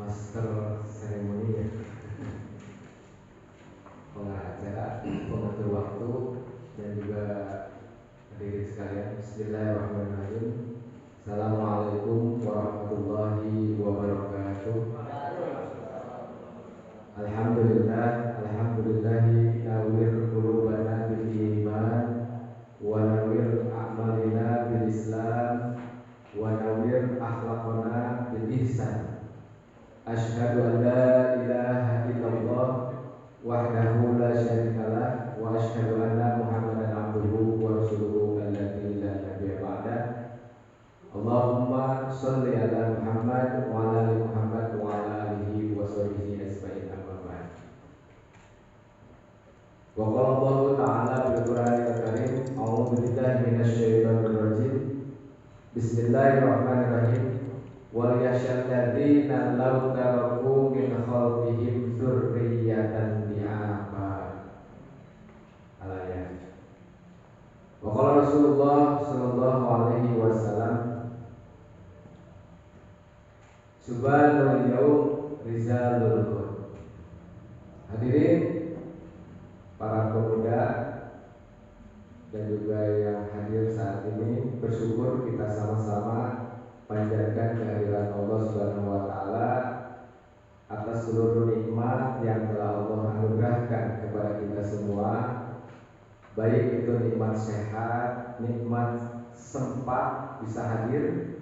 master seremoni ya, pengacara, pengatur waktu, dan juga hadirin sekalian. Bismillahirrahmanirrahim. Assalamualaikum warahmatullahi wabarakatuh. Alhamdulillahi nawwir qulubana bil iman wa nawwir a'malina bil islam wa nawwir akhlaqana bil ihsan. Asyhadu an la ilaha illallah wahdahu la syarikalah wa asyhadu anna Muhammadan abduhu wa rasuluhu alladzi la nabiyya ba'dah. Allahumma shalli ala Muhammad wa ala ali Muhammad wa ala alihi wa sahbihi ajmain, amma ba'd. Wa qala Allah ta'ala bil Qur'anil Karim, a'udzu billahi minasy syaithanir rajim. Bismillahirrahmanirrahim. Wal yashhad ladzina law taraku min khalfihim dzurriyyatan di'afa. Al-ayat. Wa qala Rasulullah sallallahu alaihi wasallam, subhanal yaum rizalul qul. Hadirin para pemuda dan juga yang hadir saat ini, bersyukur kita sama-sama panjatkan kehadiran Allah Subhanahu wa taala atas seluruh nikmat yang telah Allah anugerahkan kepada kita semua, baik itu nikmat sehat, nikmat sempat bisa hadir,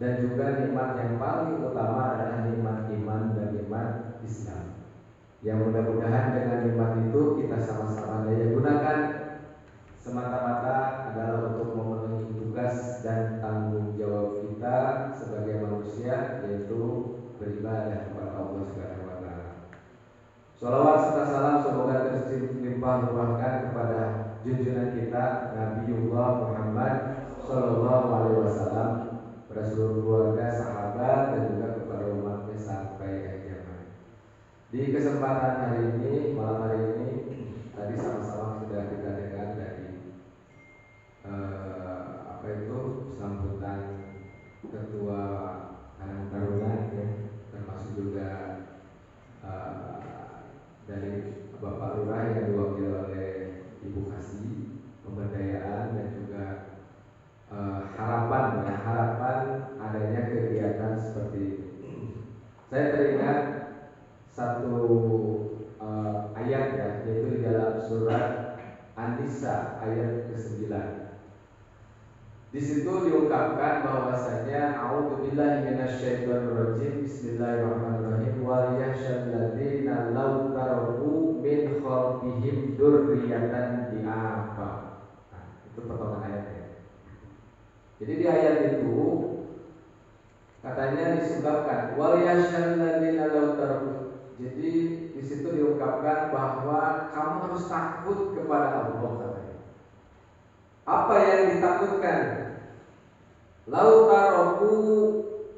dan juga nikmat yang paling utama adalah nikmat iman dan nikmat Islam. Yang mudah-mudahan dengan nikmat itu kita sama-sama daya gunakan semata-mata adalah untuk memenuhi tugas dan tanggung jawab kita sebagai manusia, yaitu beribadah kepada Allah Subhanahu wa taala. Shalawat serta salam semoga terlimpah ruahkan kepada junjungan kita Nabiullah Muhammad sallallahu alaihi wasallam, pada seluruh keluarga, sahabat, dan juga kepada umatnya sampai akhir zaman. Di kesempatan hari ini, malam hari ini, tadi sama-sama sudah kita dengar dari sambutan ketua Karang Taruna ya, termasuk juga dari Bapak Lurah yang diwakili oleh Ibu Kasih, pemberdayaan dan juga harapan adanya kegiatan seperti ini. Saya teringat satu ayat ya, yaitu di dalam surat An-Nisa ayat ke-9. Di situ diungkapkan bahwasanya a'udzubillahi minasyaitonir rajim, bismillahirrahmanirrahim, wal yahsyal ladzina law taraku min khalfihim dzurriyyatan di'afa. Nah, itu potongan ayatnya. Jadi di ayat itu katanya disebutkan wal yahsyal ladzina law taraku. Jadi di situ diungkapkan bahwa kamu harus takut kepada Allah katanya. Apa yang ditakutkan? Lau taroku,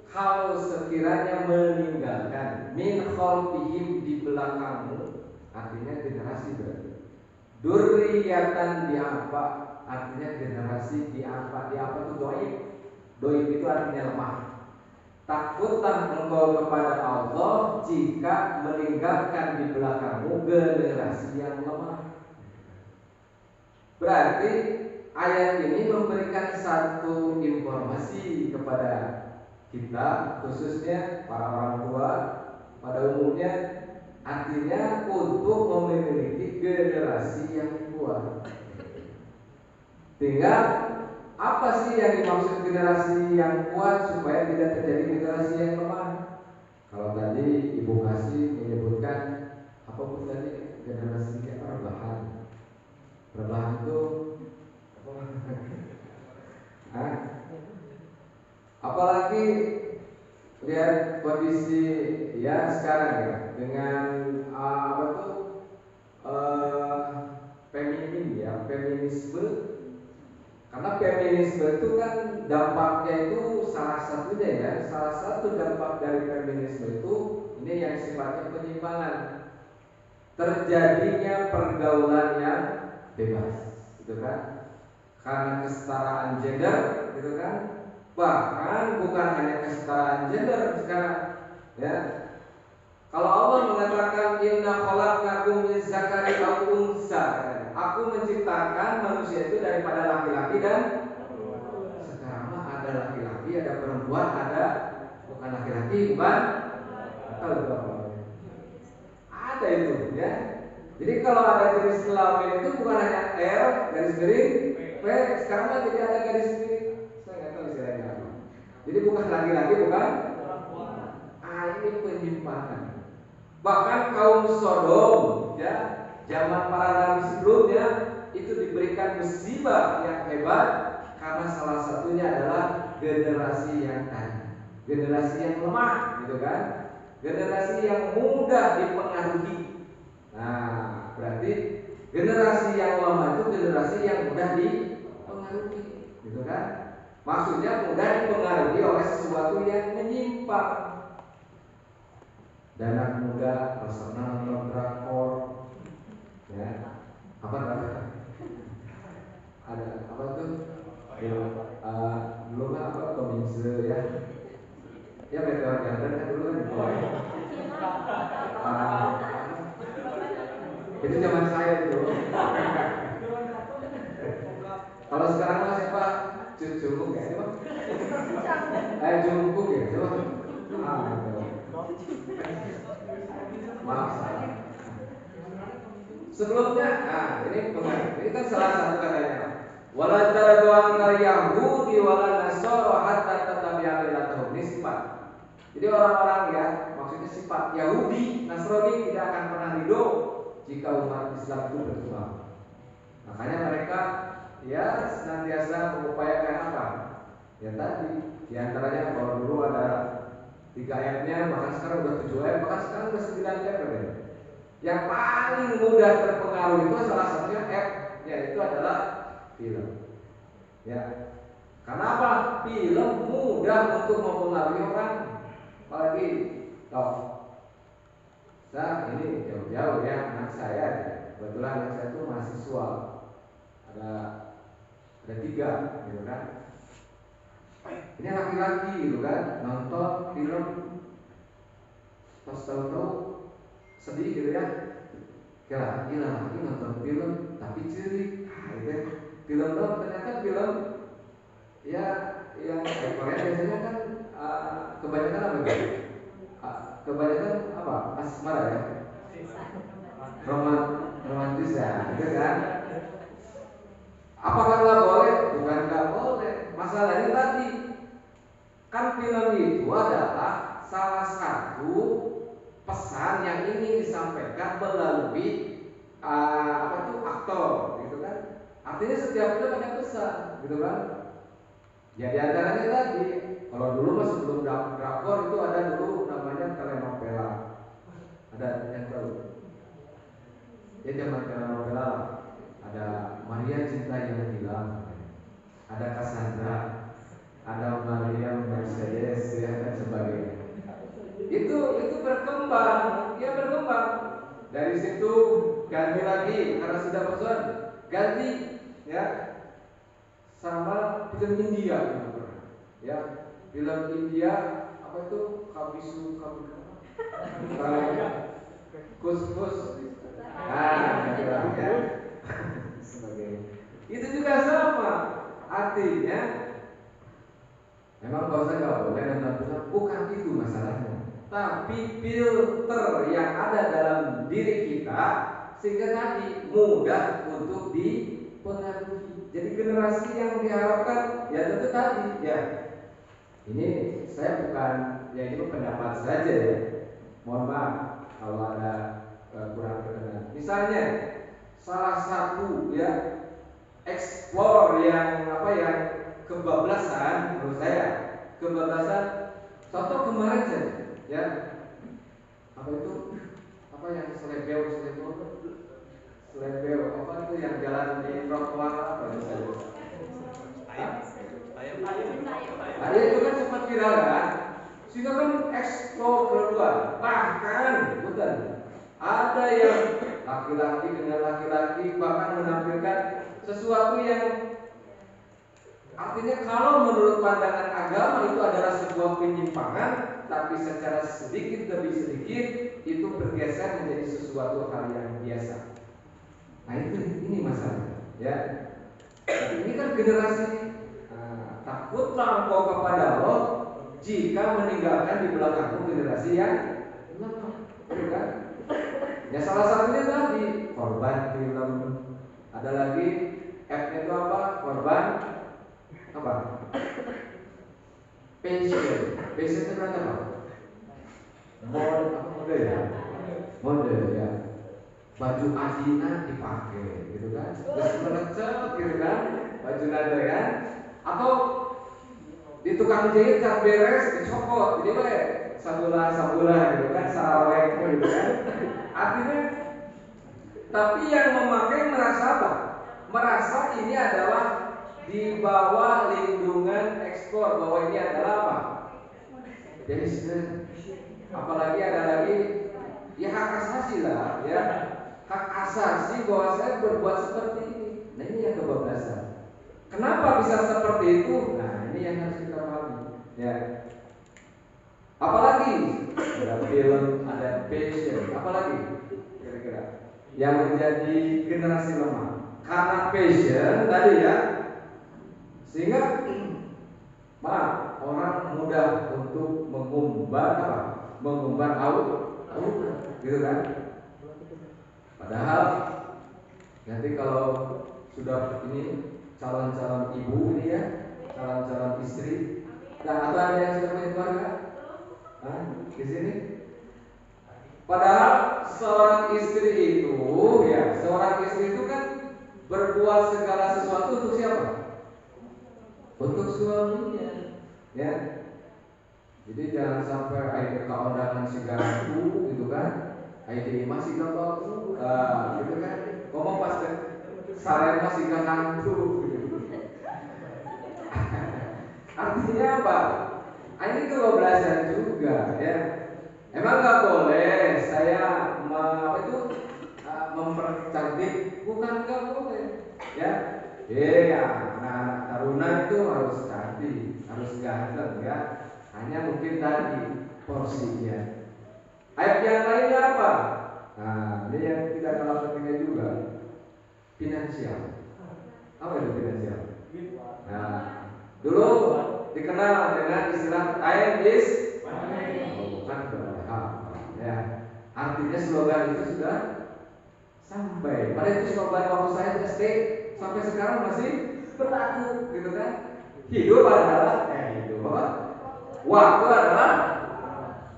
kalau sekiranya meninggalkan min khalfihim, di belakangmu, artinya generasi berarti. Durriyatan diapa, artinya generasi diapa. Diapa itu doib. Doib itu artinya lemah. Takutlah engkau kepada Allah jika meninggalkan di belakangmu generasi yang lemah. Berarti ayat ini memberikan satu informasi kepada kita, khususnya para orang tua pada umumnya, artinya untuk memiliki generasi yang kuat. Tinggal apa sih yang dimaksud generasi yang kuat supaya tidak terjadi generasi yang lemah? Kalau tadi Ibu Kasih menyebutkan apa pun tadi generasi yang rebahan. Rebahan itu apalagi lihat kondisi ya sekarang ya, dengan feminisme. Karena feminisme itu kan dampaknya itu salah satu dampak dari feminisme itu ini yang sifatnya penyimpangan, terjadinya pergaulan yang bebas, gitu kan? Karena kesetaraan gender, gitu kan? Bahkan bukan hanya kesetaraan gender sekarang, Ya. Kalau Allah mengatakan inna khalaqnakum min dzakarin aw unsa, aku menciptakan manusia itu daripada laki-laki dan sekarang mah ada laki-laki, ada perempuan, ada bukan laki-laki, bukan tahu ada itu ya. Jadi kalau ada jenis kelamin itu bukan hanya L garis miring P, sekarang mah jadi ada garis miring, saya nggak tahu istilahnya apa. Jadi bukan laki-laki, bukan. Ini penyimpangan. Bahkan kaum Sodom ya, zaman para nabi sebelumnya itu diberikan musibah yang hebat karena salah satunya adalah generasi yang tadi, generasi yang lemah gitu kan, generasi yang mudah dipengaruhi. Nah, berarti generasi yang lemah itu generasi yang mudah dipengaruhi gitu kan. Maksudnya mudah dipengaruhi oleh sesuatu yang menyimpang. Dan anak muda personal nonton drakor, ya apa namanya? Ada apa tuh? Dulu kan apa Kominse ya? Ya Meteor Garden kan dulu kan itu zaman saya itu. Kalau sekarang mah siapa? Jungkook ya, coba? Jungkook ya, coba? Maaf salah. Sebelumnya, ini kan salah satu katanya. Wala taradu anal yahudi wala nasara hatta tatabi'a millatahum. Ini sifat. Jadi orang-orang ya, maksudnya sifat Yahudi, Nasrani tidak akan pernah ridho jika umat Islam itu berkembang. Makanya mereka ya senantiasa mengupayakan apa? Ya tadi, diantaranya kalau dulu ada 3 ayatnya, bahkan sekarang udah 7 ayat, bahkan sekarang udah 9 ayat. Yang paling mudah terpengaruh itu salah satunya yaitu adalah film. Ya, karena apa? Film mudah untuk mempengaruhi orang. Apalagi, saya ini jauh-jauh ya, anak saya, kebetulan anak saya itu mahasiswa, ada 3 gitu kan. Ini laki-laki gitu kan, nonton film, pas tahu-tahu sedih gitu ya. Gila lagi nonton film tapi cerik. Itu film dong, ternyata film ya yang Korea biasanya kan kebanyakan apa gitu? Kebanyakan apa? Asmara ya, romantis ya, gitu kan? Apakah nggak boleh? Bukan nggak boleh. Masalahnya tadi kan film itu adalah salah satu pesan yang ingin disampaikan melalui aktor, gitu kan? Artinya setiap film ada pesan, gitu kan? Ya diantaranya tadi, kalau dulu mas sebelum drakor itu ada dulu namanya telenovela. Ada yang tahu? Ya zaman telenovela ada Maria Cinta yang Hilang, ada Cassandra, ada Maria Mercedes ya, dan sebagainya. Itu berkembang, ya berkembang. Dari situ ganti lagi karena sudah bosan, ganti ya sama film India, ya film India apa itu Kabisu Kus ya. Itu juga sama artinya. Memang bahasa nggak boleh nonton film, bukan itu masalahnya. Tapi filter yang ada dalam diri kita sehingga tadi mudah untuk dipengaruhi. Jadi generasi yang diharapkan ya tentu tadi ya. Ini saya bukan ya ini pendapat saja ya. Mohon maaf kalau ada kurang berkenan. Misalnya salah satu ya explore yang kebablasan menurut saya, kebablasan contoh kemarin saja ya, apa itu yang selebeo apa itu yang jalan di trotoar apa itu saja, ayam itu kan sempat viral kan, sehingga kan explore keluar, bahkan bukan ada yang laki-laki dengan laki-laki bahkan menampilkan sesuatu yang artinya kalau menurut pandangan agama itu adalah sebuah sebuah penyimpangan, tapi secara sedikit demi sedikit itu bergeser menjadi sesuatu hal yang biasa. Nah ini masalah, ya. Ini kan generasi takutlah engkau kepada Allah jika meninggalkan di belakangmu generasi yang lemah, kan? Ya salah satunya tadi korban film, ada lagi F-nya itu apa? Korban apa? Passion itu berarti apa? Mode ya? Mode ya. Baju Adina dipakai, gitu kan? Terus melecet, gitu kan? Baju nada kan? Atau di tukang jahit cat beres dicopot, jadi boleh sabulah gitu kan? Sarawek gitu kan? Artinya, tapi yang memakai merasa apa? Merasa ini adalah di bawah lindungan ekspor, bahwa ini adalah apa? Jadi apalagi ada lagi ya hak asasi lah, ya hak asasi bahwa saya berbuat seperti ini. Nah ini yang kebablasan. Kenapa bisa seperti itu? Nah ini yang harus kita pahami. Ya. Apalagi ada film, ada passion, apalagi kira-kira yang menjadi generasi lemah karena passion tadi ya, sehingga orang mudah untuk mengumbar apa? Mengumbar gitu kan? Padahal nanti kalau sudah ini calon-calon ibu ini ya, calon-calon istri, nah atau ada yang sudah punya keluarga? Di sini. Padahal seorang istri itu ya, seorang istri itu kan berbuat segala sesuatu untuk siapa? Untuk suaminya, ya. Jadi jangan sampai akhirnya keundangan si gantu gitu kan, akhirnya masih gantu, gitu kan. Ngomong pas saya masih gantu. Gitu. Artinya apa? Ini kebablasan juga, ya. Emang nggak boleh saya mempercantik, bukan nggak boleh, ya. Ya, anak-anak taruna itu harus cantik, harus ganteng, ya. Hanya mungkin tadi porsinya. Ayat yang lainnya apa? Nah, ini yang tidak kalah pentingnya juga, finansial. Apa itu finansial? Nah, dulu dikenal dengan istilah time is money. Bukan berhak, ya. Artinya slogan itu sudah sampai. Pada itu slogan waktu saya SD sampai sekarang masih berlaku, gitu kan? Hidup adalah hidup. Waktu adalah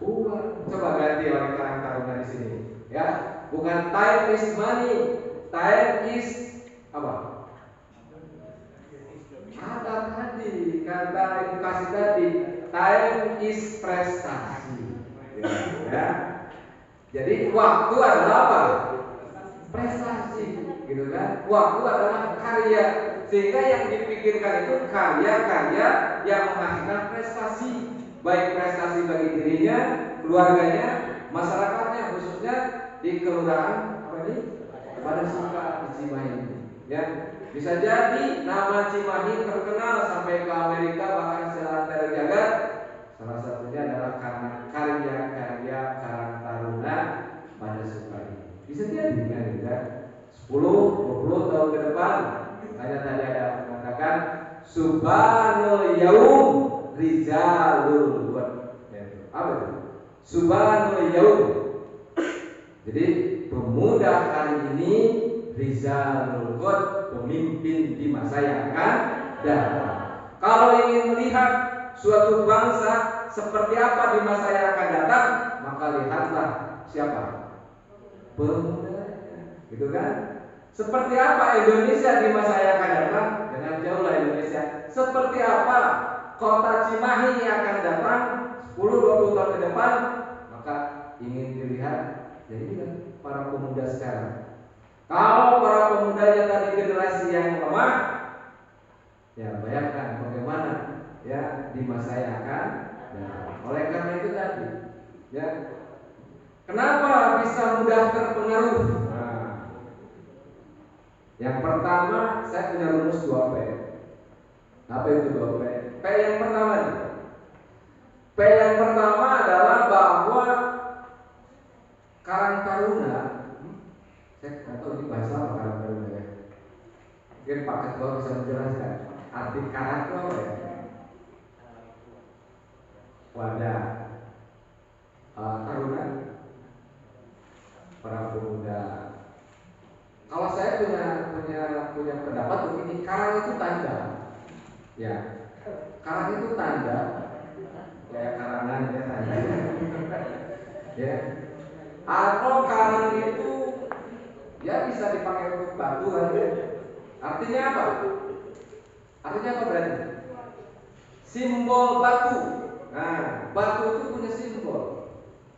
uang. Coba ganti oleh Karang Taruna di sini, ya. Bukan time is money, time is apa? Kata tadi, kata edukasi tadi, time is prestasi, ya. Jadi waktu adalah apa? Prestasi, gitu kan? Waktu adalah karya, sehingga yang dipikirkan itu karya-karya yang menghasilkan prestasi, baik prestasi bagi dirinya, keluarganya, masyarakatnya, khususnya di kelurahan apa ini? Pada suka di Cimahi, ya. Bisa jadi nama Cimahi terkenal sampai ke Amerika, bahkan seantero jagat. Salah satunya adalah karena karya-karya Karang Taruna pada Sukai. Bisa jadi kan, ya. 10-20 tahun ke depan, hanya tadi ada mengatakan Subhanul Yaum Rizalul Wad. Apa itu? Subhanul Yaum. Jadi pemuda hari ini Rizalul Wad, pemimpin di masa yang akan datang. Kalau ingin melihat suatu bangsa seperti apa di masa yang akan datang, maka lihatlah siapa? Pemudanya, gitu kan? Seperti apa Indonesia di masa yang akan datang? Dengan jauhlah Indonesia. Seperti apa kota Cimahi yang akan datang 10-20 tahun ke depan? Maka ingin dilihat, jadi kan para pemuda sekarang. Kalau para pemudanya tadi generasi yang lemah, ya bayangkan bagaimana ya di masa yang akan datang. Oleh karena itu tadi, ya kenapa bisa mudah terpengaruh? Nah, yang pertama saya punya rumus 2P. Apa itu 2P? P yang pertama nih, yang pertama adalah bahwa Karang Taruna, saya nggak tahu ini bahasa apa Karang Taruna ya. Mungkin Pak Ketua bisa menjelaskan arti karang itu apa ya? Wadah Taruna, para pemuda. Kalau saya punya pendapat begini, karang itu tanda, ya. Karang itu tanda, kayak karangan ya tanda, ya. Atau karang itu ya bisa dipakai untuk batu kan ya. Artinya apa? Artinya apa berarti? Simbol batu. Nah, batu itu punya simbol.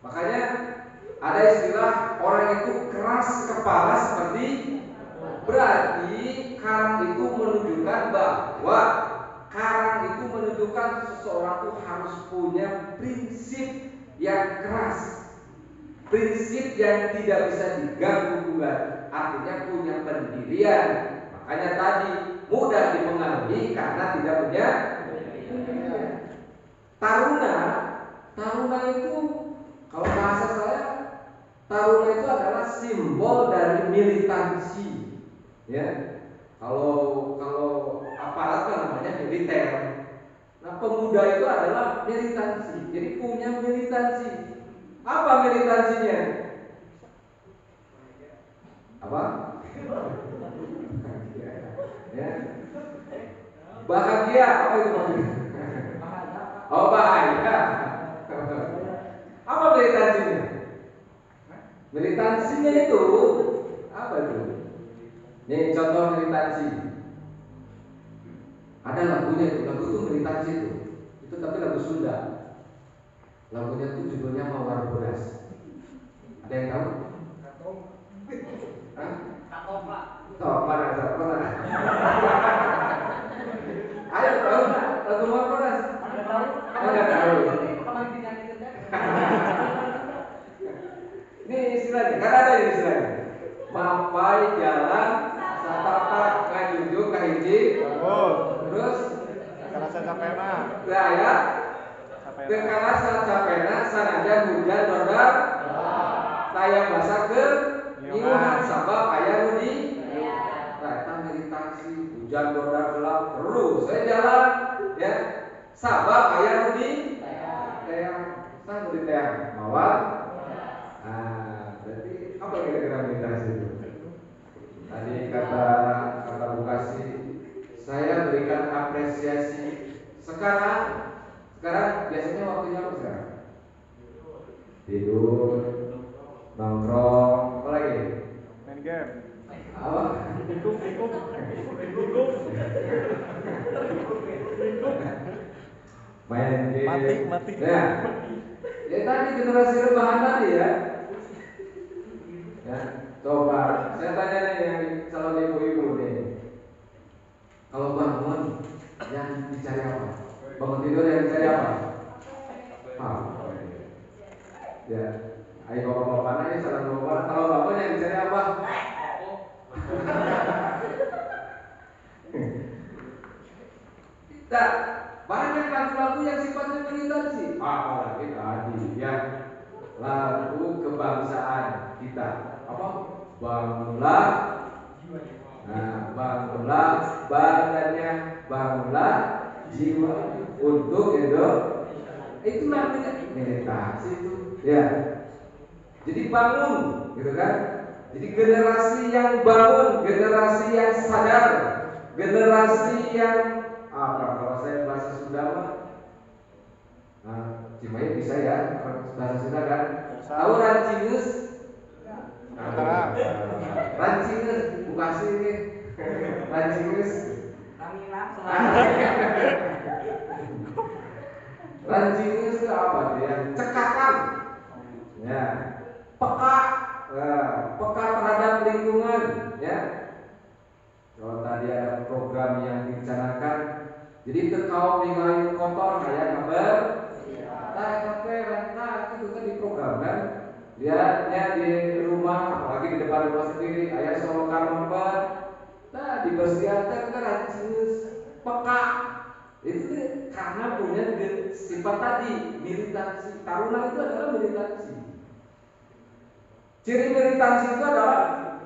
Makanya ada istilah orang itu keras kepala seperti, berarti karang itu menunjukkan bahwa karang itu menunjukkan seseorang itu harus punya prinsip yang keras, prinsip yang tidak bisa diganggu gugat, artinya punya pendirian. Makanya tadi mudah dipengaruhi karena tidak punya pendirian. Taruna itu kalau bahasa saya, taruna itu adalah simbol dari militansi, ya. Kalau aparat kan namanya militer. Nah, pemuda itu adalah militansi. Jadi punya militansi. Apa militansinya? Apa? Ya. Bahagia, apa itu maksudnya? Oh, bahagia. Apa militansinya? Militansinya itu apa itu? Ini contoh militansi. Ada lagunya itu, lagu itu militansi itu. Itu tapi lagu Sunda. Lagunya itu judulnya Mawar Bodas. Ada yang tahu? Hah? Mana? Ayo tahu lagu Mawar Bodas? Enggak tahu. Ini istilahnya, kan ada ini istilahnya. Mapai jalan satapa ngajujuk kahiji. Terus Karasa capena. Saya kekarasa capena sanajan hujan dorang. Saya masak ke nyiuhan sabab aya nu di. Eta meditasi hujan dorang gelap terus saya jalan ya. Sabab aya nu di teang. Sang di teang mawar. Berarti apa kira-kira meditasi itu? Tadi kata Bukasi, saya berikan apresiasi. Sekarang biasanya waktunya apa sekarang? Tidur, nongkrong, apa lagi? Main game. Apa? Ikut. Main game. Mati. Nah, ya tadi generasi rebahan tadi ya. Ya, coba saya tanya nih yang calon ibu-ibu nih. Kalau bangun yang dicari apa? Bangun tidur yang dicari apa? Ya, ayo bapak-bapak nanya salah bapak. Kalau bangun yang dicari apa? Tidak, banyak lagu-lagu yang sifatnya militansi. Apalagi tadi ya, lagu kebangsaan kita. Apa? Bangunlah. Nah, bangunlah badannya, bangunlah jiwa untuk Indonesia. Itu namanya meditasi itu, ya. Jadi bangun, gitu kan? Jadi generasi yang bangun, generasi yang sadar, generasi yang apa? Kalau saya bahasa Sunda mah, Cimahi bisa ya, bahasa Sunda kan? Tahu rancingeus? Rancingeus, Bukasi ini. Rancingeus. Rancingeus itu apa dia? Cekatan. Ya. Peka terhadap lingkungan, ya. Kalau tadi ada program yang dicanangkan, jadi terkau ninggalin kotor kayak kabar, itu kan diprogramkan. Lihatnya di rumah, apalagi di depan rumah sendiri, ayah solokan membuat, dibersihkan kan rancingeus, peka, Itu karena punya sifat tadi, militansi. Taruna itu adalah militansi. Ciri militansi itu adalah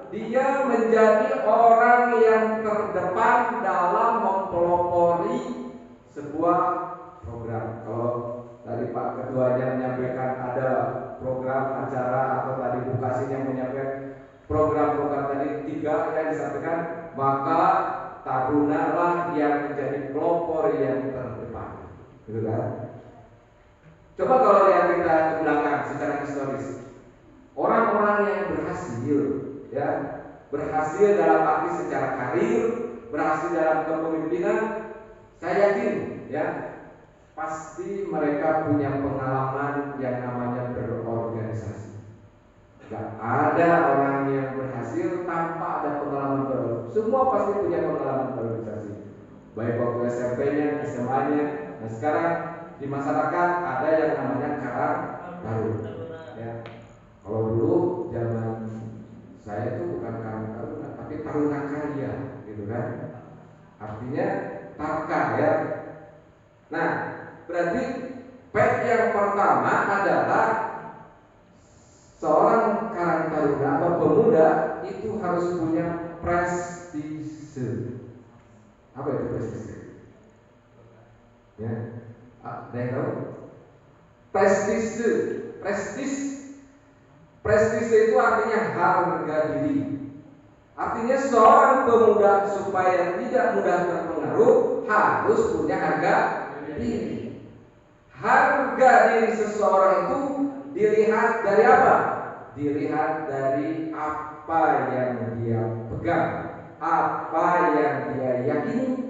dia menjadi orang yang terdepan dalam mempelopori sebuah program. Kalau tadi Pak Ketuanya menyampaikan ada program acara atau tadi Bukasinya menyampaikan program-program tadi 3 yang disampaikan, maka Taruna lah yang menjadi pelopor yang terdepan, gitu kan? Coba kalau lihat kita ke belakang secara historis, orang-orang yang berhasil, ya, berhasil dalam arti secara karir, berhasil dalam kepemimpinan, saya yakin, ya, pasti mereka punya pengalaman yang namanya berorganisasi. Gak ada orang yang berhasil tanpa ada pengalaman berorganisasi. Semua pasti punya pengalaman berorganisasi, baik waktu SMP-nya, SMA-nya. Nah sekarang di masyarakat ada yang namanya karang taruna. Ya. Kalau dulu zaman saya itu bukan karang taruna, tapi taruna karya, gitu kan? Artinya tarka, ya. Nah, berarti pet yang pertama adalah seorang karang taruna atau pemuda itu harus punya prestise. Apa itu prestise? Ya, ada yang tahu? Prestise, prestise itu artinya harga diri. Artinya seorang pemuda supaya tidak mudah terpengaruh harus punya harga diri. Harga diri seseorang itu dilihat dari apa? Dilihat dari apa yang dia pegang, apa yang dia yakini.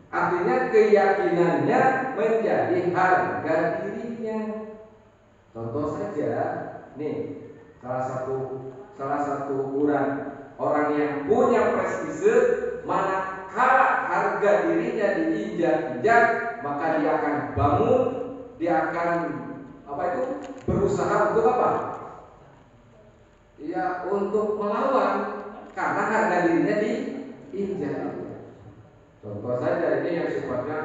Artinya keyakinannya menjadi harga dirinya. Contoh saja, nih salah satu ukuran orang yang punya prestise, manakala harga dirinya diinjak-injak, maka dia akan bangun, dia akan berusaha untuk apa? Ya, untuk melawan, karena harga dirinya diinjak. Contoh saja ini yang sifatnya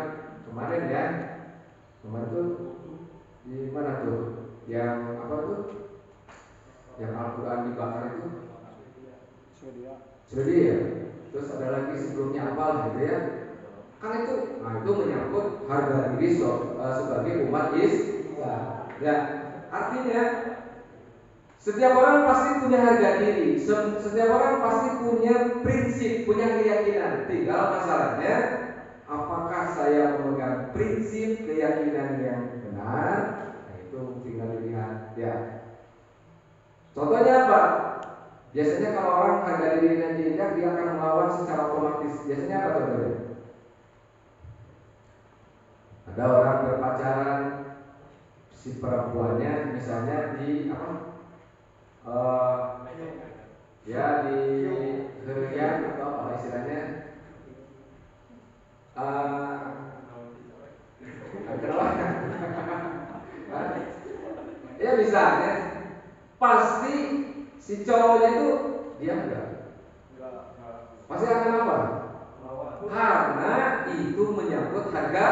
kemarin, ya. Kemarin tuh di mana tuh? Yang apa tuh? Yang Al-Quran dibakar itu? Swedia. Terus ada lagi sebelumnya apa gitu, ya? Kan itu, nah itu menyangkut harga diri sebagai umat Islam. Ya, artinya setiap orang pasti punya harga diri, setiap orang pasti punya prinsip, punya keyakinan. Tinggal masalahnya, apakah saya memegang prinsip keyakinan yang benar? Nah, itu tinggal dilihat, ya. Contohnya apa? Biasanya kalau orang harga dirinya diinjak, dia akan melawan secara otomatis. Biasanya apa contohnya? Ada orang berpacaran, si perempuannya misalnya di apa? Ya di herian atau apa istilahnya? Ya misalnya, pasti si cowoknya itu dia enggak. Pasti akan apa? Karena itu menyangkut harga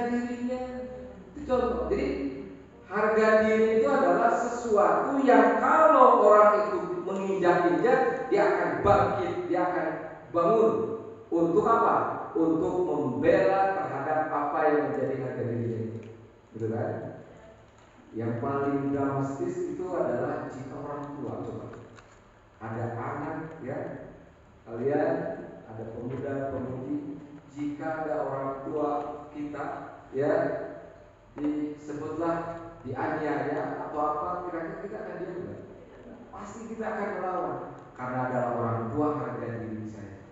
dirinya. Itu contoh. Jadi harga diri itu adalah sesuatu yang kalau orang itu menginjak-injak, dia akan bangkit, dia akan bangun. Untuk apa? Untuk membela terhadap apa yang menjadi harga dirinya. Gitu kan? Yang paling dramatis itu adalah jika orang tua, coba. Ada anak, ya, kalian ada pemuda-pemudi, jika ada orang tua kita, ya, disebutlah dianiaya atau apa, kira-kira kita akan diam enggak? Pasti kita akan melawan, karena adalah orang tua harga diri saya.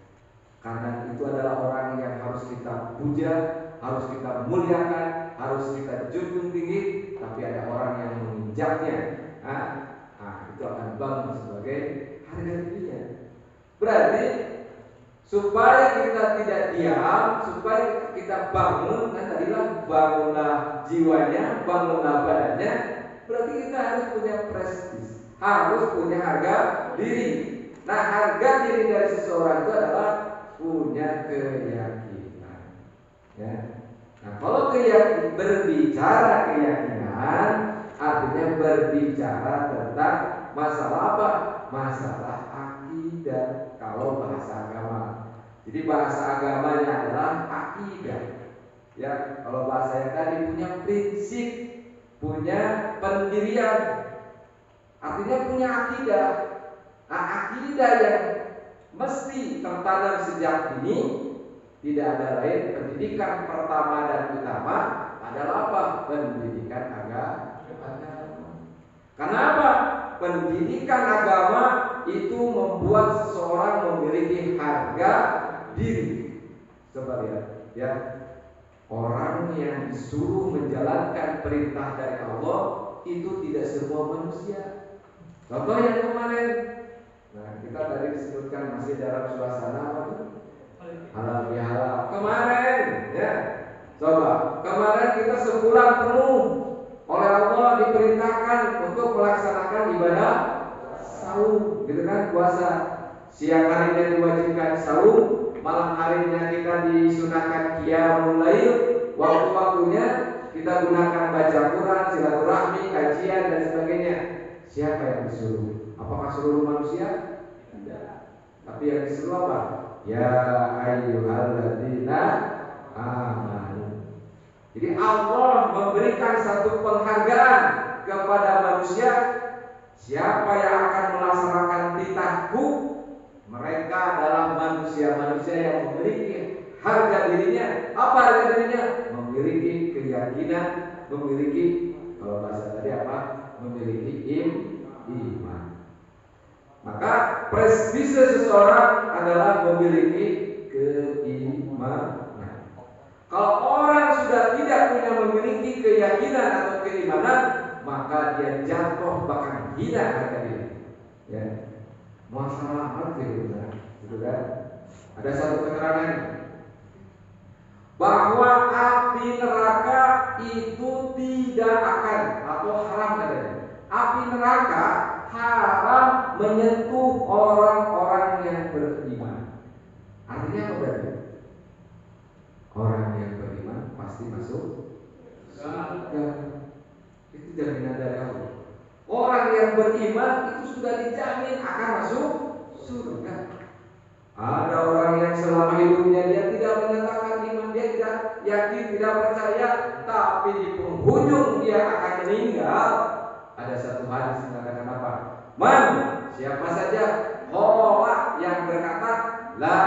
Karena itu adalah orang yang harus kita puja, harus kita muliakan, harus kita junjung tinggi. Tapi ada orang yang menginjaknya, itu akan bangun sebagai harga dirinya. Berarti supaya kita tidak diam, supaya kita bangun, kan tadilah bangunlah jiwanya, bangunlah badannya. Berarti kita harus punya prestis, harus punya harga diri. Nah, harga diri dari seseorang itu adalah punya keyakinan. Ya. Nah, kalau berbicara keyakinan, artinya berbicara tentang masalah apa? Masalah akidah. Kalau bahasa agama, jadi bahasa agamanya adalah akidah. Ya, kalau bahasa yang tadi punya prinsip, punya pendirian, artinya punya akidah. Nah, akidah yang mesti tertanam sejak dini tidak ada lain, pendidikan pertama dan utama adalah apa? Pendidikan agama. Kenapa? Pendidikan agama itu membuat seseorang memiliki harga diri. Coba lihat, ya. Orang yang disuruh menjalankan perintah dari Allah itu tidak semua manusia. Contoh yang kemarin, nah kita tadi disebutkan masih dalam suasana apa tuh? Halal bihalal. Kemarin, ya. Coba, kemarin kita sebulan penuh oleh Allah diperintahkan untuk melaksanakan ibadah saum, gitu kan, puasa. Siang harinya diwajibkan saum, malam harinya kita disunahkan qiyamul lail, waktu-waktunya kita gunakan baca Quran, silaturahmi, kajian dan sebagainya. Siapa yang disuruh? Apakah seluruh manusia? Tidak. Tapi yang disuruh apa? Ya ayyuhalladzina amanu. Jadi Allah memberikan satu penghargaan kepada manusia. Siapa yang akan melaksanakan titahku? Mereka adalah manusia-manusia yang memiliki harga dirinya. Apa harga dirinya? Memiliki keyakinan, memiliki, kalau bahasa tadi apa? Memiliki iman. Maka prestise seseorang adalah memiliki keimanan. Kalau orang sudah tidak punya memiliki keyakinan atau keimanan, maka dia jatuh bahkan hina harga diri. Ya. Masalah apa gitu kan? Ada satu keterangan bahwa api neraka itu tidak akan atau haram katanya. Api neraka haram menyentuh orang-orang yang beriman. Artinya apa berarti? Orang yang beriman pasti masuk surga. Itu jaminan dari Allah. Orang yang beriman itu sudah dijamin akan masuk surga. Ada orang yang selama hidupnya dia tidak menyatakan iman, dia tidak yakin, tidak percaya, tapi di penghujung dia akan meninggal. Ada satu hadis mengatakan apa? Man, siapa saja qala yang berkata la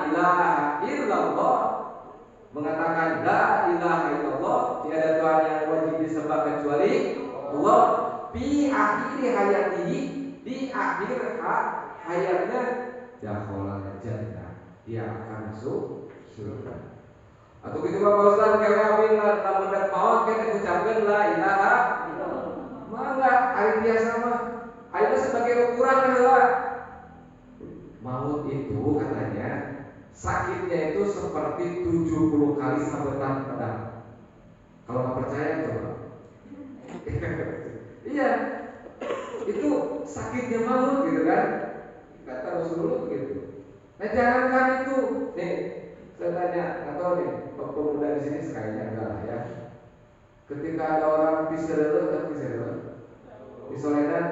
ilaha illallah, mengatakan la ilaha illallah, tiada Tuhan yang wajib disembah kecuali Allah, di akhir hayatihi, di akhir hayatnya dakhala jannah, dia akan masuk surga. Atau gitu Bapak Ustaz, kayak abin lamun dak maot kita ucapkeun la ilaha illallah. Mangga ari biasa mah aya sebagai ukuran heula. Maut itu katanya sakitnya itu seperti 70 kali sabetan pedang. Kalau nggak percaya coba. Iya, itu sakitnya maut gitu kan? Kata Rasulullah begitu. Nah jangankan itu, nih saya tanya atau nih pemuda di sini sekalinya enggak lah ya. Ketika ada orang pisoledan,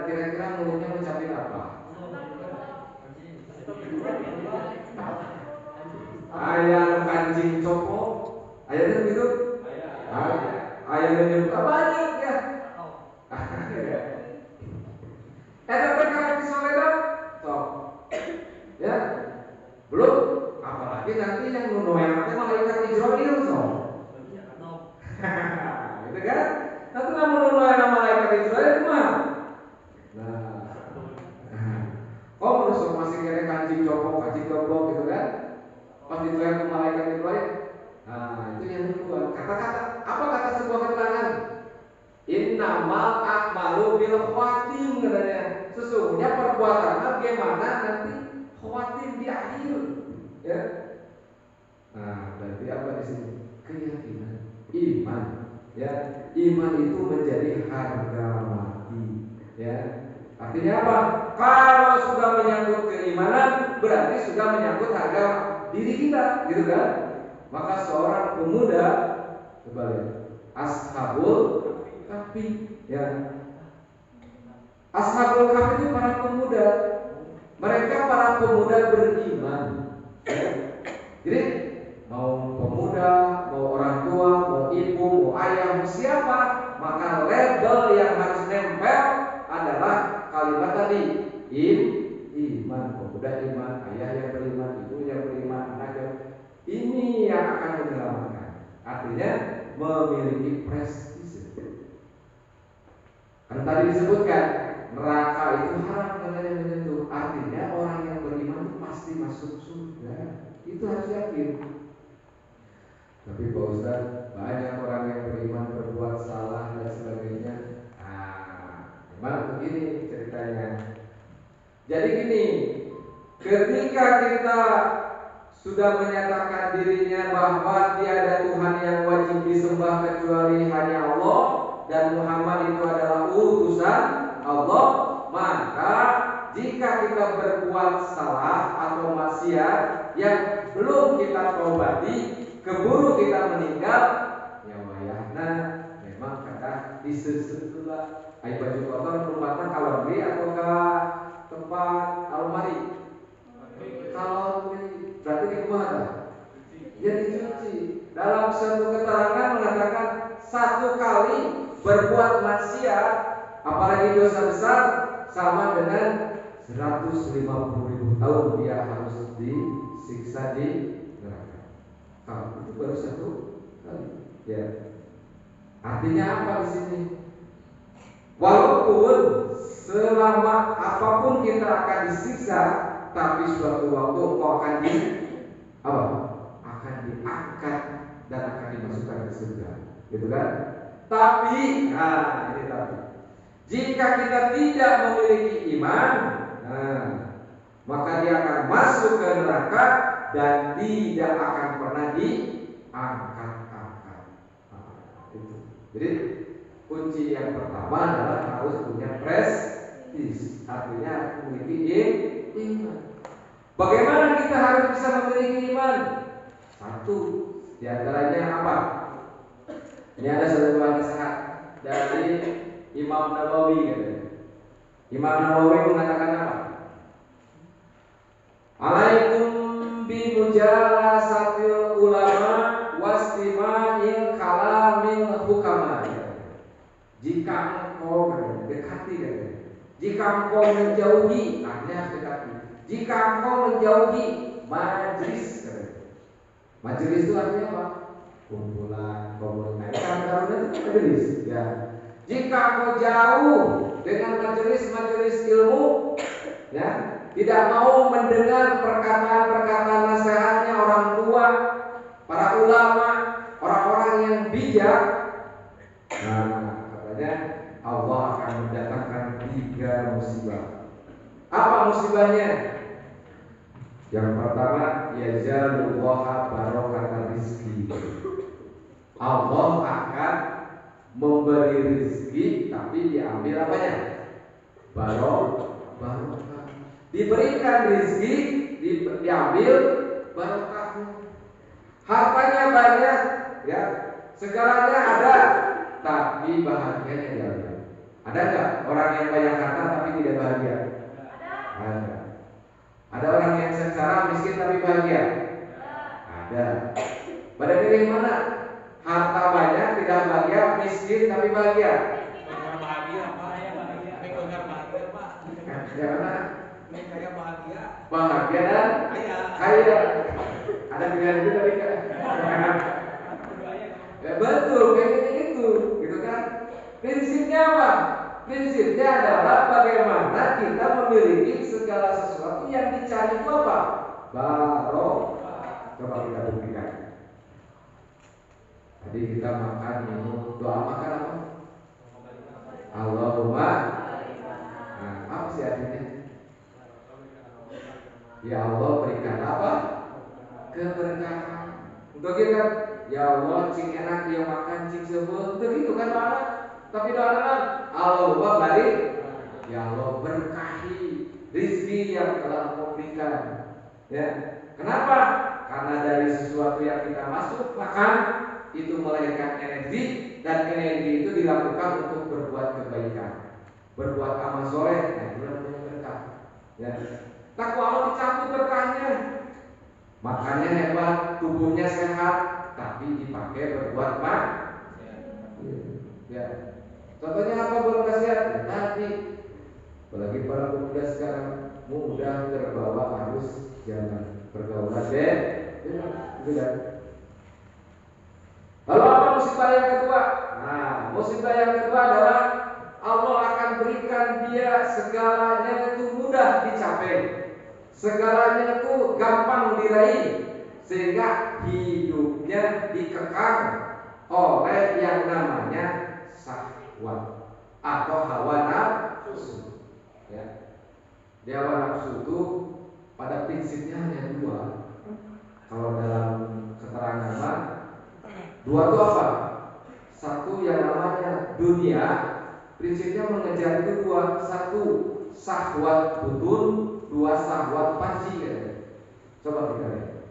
kira-kira mulutnya ngucapin apa? Ayam kancing copo, ayamnya begitu? Ayamnya nyebut banyak ya. Ada perkara pisoledan, sok, ya, belum. Apalagi nanti yang nunoyang malaikat Israel, sok. Gitu kan? Nanti namun nunoyang malaikat Israel mah. Oh menurut masih kira kancing copo gitu kan? Pas dituang ke malaikat Israel. Nah itu yang kedua. Kata-kata apa kata sebuah keterangan? Innamal a'malu bil khawatim katanya. Sesungguhnya perbuatan bagaimana nanti khawatim di akhir, ya. Nah, berarti apa di sini? Keyakinan, iman, ya. Iman itu menjadi harga mati, ya. Artinya apa? Kalau sudah menyangkut keimanan, berarti sudah menyangkut harga diri kita, gitu kan? Maka seorang pemuda, kembali, ashabul kahfi, ya. Ashabul kahfi itu para pemuda. Mereka para pemuda beriman. Jadi mau pemuda, mau orang tua, mau ibu, mau ayah, mau siapa, maka label yang harus nempel adalah kalimat tadi, iman. Pemuda iman, ayah yang beriman, ibu yang beriman, anak yang ini yang akan menyelamatkan. Artinya memiliki prestise. Kan tadi disebutkan neraka itu haram katanya menyentuh. Artinya orang yang beriman itu pasti masuk surga. Itu harus yakin. Tapi Pak Ustaz, banyak orang yang beriman berbuat salah dan sebagainya. Memang begini ceritanya. Jadi gini, ketika kita sudah menyatakan dirinya bahwa tiada Tuhan yang wajib disembah kecuali hanya Allah dan Muhammad itu adalah utusan Allah, maka jika kita berbuat salah atau maksiat yang belum kita tobati, keburu kita meninggal, ya wayahna memang kata disesuailah. Ayo baju kotor tempatnya kalori atau ke tempat almari. Kalau berarti di mana? Ya dicuci. Dalam satu keterangan mengatakan satu kali berbuat maksiat, apalagi dosa besar, sama dengan 150.000 tahun dia harus disiksa di neraka. Kalau itu baru satu kali. Ya. Artinya apa di sini? Walaupun selama apapun kita akan disiksa, tapi suatu waktu kau akan akan diangkat dan akan dimasukkan ke surga, gitu kan? Tapi, ini tapi, jika kita tidak memiliki iman, maka dia akan masuk ke neraka dan tidak akan pernah diangkat. Itu. Jadi kunci yang pertama adalah harus punya prestis, artinya memiliki iman. Bagaimana kita harus bisa memiliki iman? Satu, diantaranya apa? Ini ada satu nasihat dari Imam Nawawi katanya. Imam Nawawi mengatakan apa? Alaikum bi mujalasatil ulama wastima'il kalamil hukama. Jika engkau dekati, jika engkau menjauhi, artinya dekati. Jika engkau menjauhi majlis, majlis itu artinya apa? Kumpulan, komunitas. Karena itu majlis, ya. Jika engkau jauh dengan majelis-majelis ilmu, ya, tidak mau mendengar perkataan-perkataan nasihatnya orang tua, para ulama, orang-orang yang bijak, Allah akan mendatangkan 3 musibah. Apa musibahnya? Yang pertama, yajalullaha barokatan rizki. Allah akan memberi rizki, tapi diambil apanya? Barokah. Diberikan rizki, diambil barokahnya. Hartanya banyak, ya, segalanya ada, tapi bahagianya diambil. Ada nggak orang yang banyak harta tapi tidak bahagia? Ada. Ada orang yang secara miskin tapi bahagia? Ada. Pada pilih mana? Harta banyak tidak bahagia, miskin tapi bahagia? Bahagia, Pak. Bahagia. Bahagia, Pak. Gimana? Saya bahagia. Bahagia dan kaya. Ada pilihan itu tapi kan? Ya betul, kayak gitu, gitu kan? Prinsipnya apa? Prinsipnya adalah bagaimana kita memiliki segala sesuatu yang dicari itu apa? Barokah. Coba kita buktikan. Tadi kita makan, minum, doa makan apa? Allahumma. Nah, apa sih artinya? Ya Allah berikan apa? Keberkahan. Untuk kita, ya Allah cing enak dia makan cing sebel. Begitu kan doa. Tapi doa kan Allahumma barik. Ya Allah berkahi rizki yang telah Engkau berikan. Ya. Kenapa? Karena dari sesuatu yang kita masuk makan itu melahirkan energi, dan energi itu dilakukan untuk berbuat kebaikan, berbuat amal soleh. Nah, itu namanya berkah. Ya. Takwa Allah dicabut berkahnya. Makanya hebat, tubuhnya sehat, tapi dipakai berbuat ya. Contohnya apa berkah sehat? Ya, tadi. Apalagi para pemuda sekarang mudah terbawa arus zaman pergaulan tidak. Lalu apa musibah yang kedua? Nah, musibah yang kedua adalah Allah akan berikan dia segalanya itu mudah dicapai, segalanya itu gampang diraih, sehingga hidupnya dikekang oleh yang namanya syahwat atau hawa nafsu. Ya. Di hawa nafsu itu pada prinsipnya hanya dua. Kalau dalam keterangan dua itu apa? Satu yang namanya dunia, prinsipnya mengejar itu dua. Satu syahwat butun, dua syahwat panci. Coba kita lihat.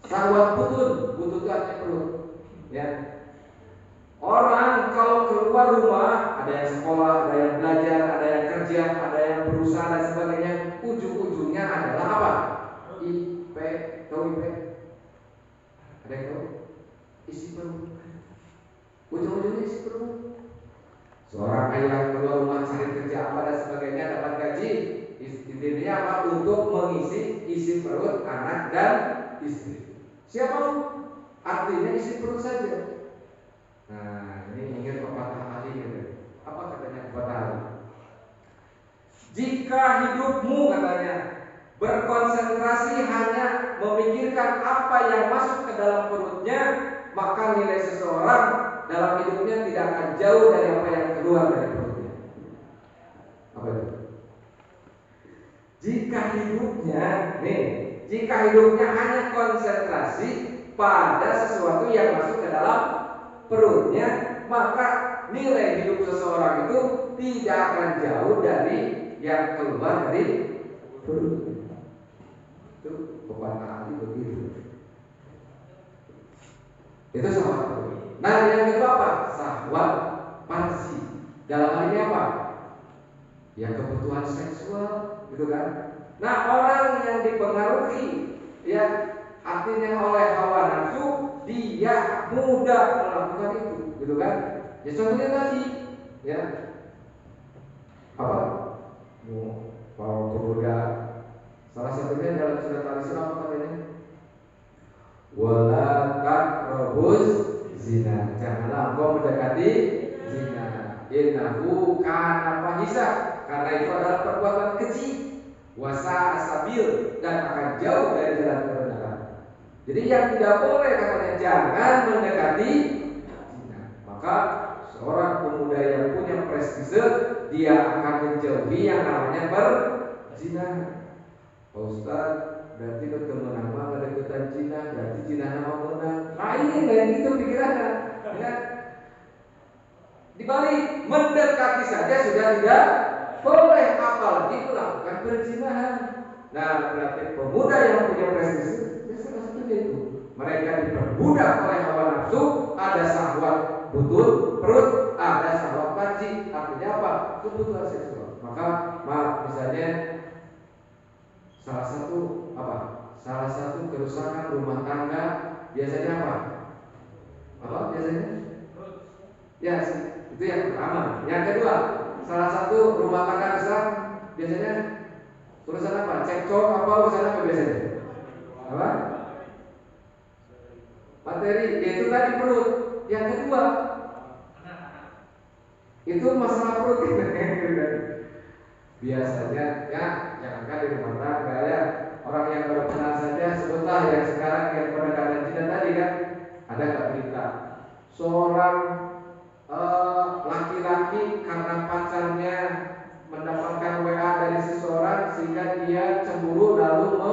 Syahwat butun itu artinya perut. Ya. Orang kalau keluar rumah, ada yang sekolah, ada yang belajar, ada yang kerja, ada yang berusaha dan sebagainya, ujung-ujungnya adalah apa? IP, tahu IP? Ada yang tahu? Isi perut. Ujung-ujungnya isi perut. Seorang ayah keluar rumah cari kerja apa dan sebagainya, dapat gaji, intinya apa? Untuk mengisi isi perut anak dan istri. Siapa? Artinya isi perut saja. Nah, ini ingat pepatah Ali gitu. Apa katanya pepatah Ali? Jika hidupmu katanya berkonsentrasi hanya memikirkan apa yang masuk ke dalam perutnya, maka nilai seseorang dalam hidupnya tidak akan jauh dari apa yang keluar dari perutnya. Apa itu? Jika hidupnya hanya konsentrasi pada sesuatu yang masuk ke dalam perutnya, maka nilai hidup seseorang itu tidak akan jauh dari yang keluar dari perutnya. Itu pepatah Ali begitu. Itu syahwat. Nah, yang kedua apa? Syahwat panci. Dalam hal ini apa? Ya kebutuhan seksual, gitu kan? Nah, orang yang dipengaruhi, ya artinya oleh hawa nafsu, dia mudah melakukan itu, gitu kan? Ya contohnya tadi, ya apa? Para pemuda, salah satunya dalam surat Al-Isra apa katanya? Wala taqrabuz zina. Janganlah engkau mendekati zina. Innahu kana fahisha. Karena itu adalah perbuatan keji. Wasa asabil, dan akan jauh dari jalan kebenaran. Jadi yang tidak boleh katanya jangan mendekati zina. Maka seorang pemuda yang punya prestise, dia akan menjauhi yang namanya berzina. Pak Ustaz, berarti ketemu nama kedekatan Cina, berarti Cina nama menang. Nah ini lain itu pikirannya, ya. Dibalik mendekati saja sudah tidak boleh, apalagi melakukan perzinahan. Nah berarti pemuda yang punya prestise, ya salah satunya itu. Mereka diperbudak oleh hawa nafsu, ada syahwat butun perut, ada syahwat panci. Artinya apa? Kebutuhan seksual. Maka misalnya salah satu kerusakan rumah tangga biasanya apa? Apa biasanya? Ya, itu yang pertama. Yang kedua, salah satu rumah tangga rusak biasanya urusan apa? Cekcok apa urusan apa biasanya? Apa? Materi, yaitu tadi perut. Yang kedua, itu masalah perut. Biasanya ya jangankan di rumah tangga ya, orang yang baru kenal saja sebutlah yang sekarang yang pendekatan Cina tadi kan, ada nggak berita seorang laki-laki karena pacarnya mendapatkan WA dari seseorang sehingga dia cemburu lalu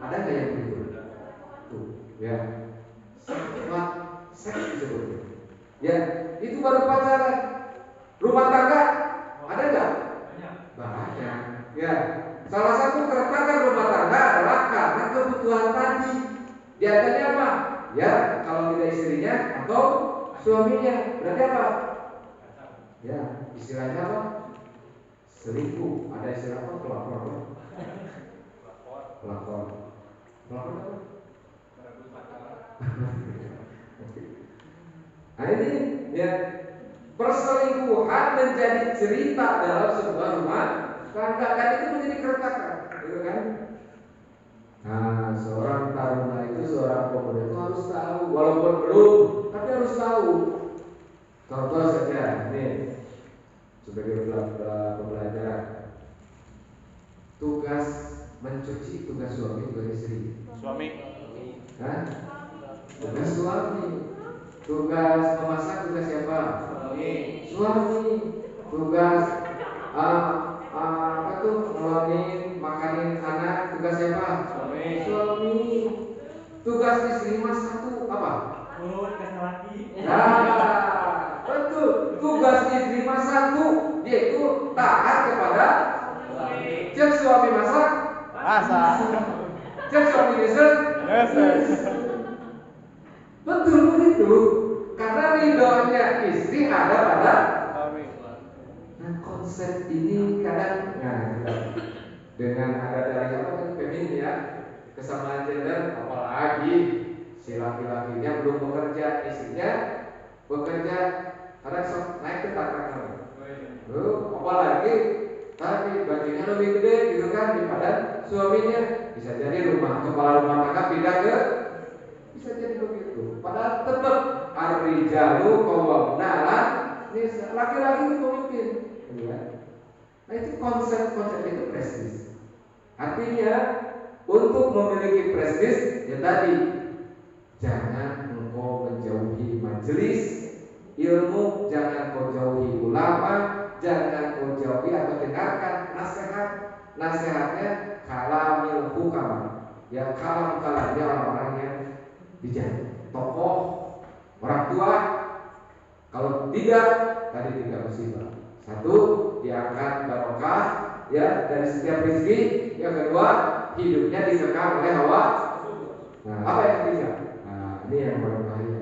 ada nggak yang begitu? Tuh ya, seks disebutnya. Ya itu baru pacaran. Rumah tangga ada nggak? Banyak. Ya, Salah satu keretakan rumah tangga adalah karena kebutuhan tadi. Di antaranya apa? Ya, kalau tidak istrinya atau suaminya. Berarti apa? Ya, istilahnya apa? Selingkuh. Ada istilah apa? Pelakor. Pelakor. Pelakor apa? Nah ini ya, perselingkuhan menjadi cerita dalam sebuah rumah tangga, dan itu menjadi keretakan, gitu kan? Nah, seorang taruna itu, seorang pemuda itu harus tahu, walaupun belum, tapi harus tahu. Contoh saja, nih sebagai pembelajaran, tugas mencuci, tugas suami, tugas istri. Suami. Hah? Tugas suami. Tugas memasak, tugas siapa? Suami. Tugas apa tuh, ngelonin, makanin anak, tugas siapa? Suami. Tugas istri mas satu apa? Nah, betul. Tugas istri mas satu, dia itu taat kepada cek suami masak, cek suami masak. Yes. Betul begitu. Karena ridhonya istri ada pada Suami. Nah, konsep ini kadang dengan ada dari apa kan feminim ya, kesamaan gender, apalagi si laki-lakinya belum bekerja, istrinya bekerja, kadang naik ke tatakan. Apalagi tapi gajinya lebih gede gitu kan daripada suaminya, bisa jadi kepala rumah tangga pindah ke, bisa jadi begitu. Padahal tetap ar-rijalu qawwamuna 'alan nisa, laki-laki itu pemimpin. Ya. Nah itu konsep itu prestis. Artinya untuk memiliki prestis ya tadi, jangan engkau menjauhi majelis ilmu, jangan kau jauhi ulama, jangan kau jauhi atau dengarkan nasihat. Nasihatnya kalamil hukam, ya kalamnya orang-orang yang bijak, tokoh, orang tua. Kalau tidak, tadi tidak musibah. Satu, diangkat barokah ya dari setiap rezeki. Yang kedua, hidupnya dikekang oleh hawa. Nah, apa yang ketiga? Nah, ini yang paling bahaya.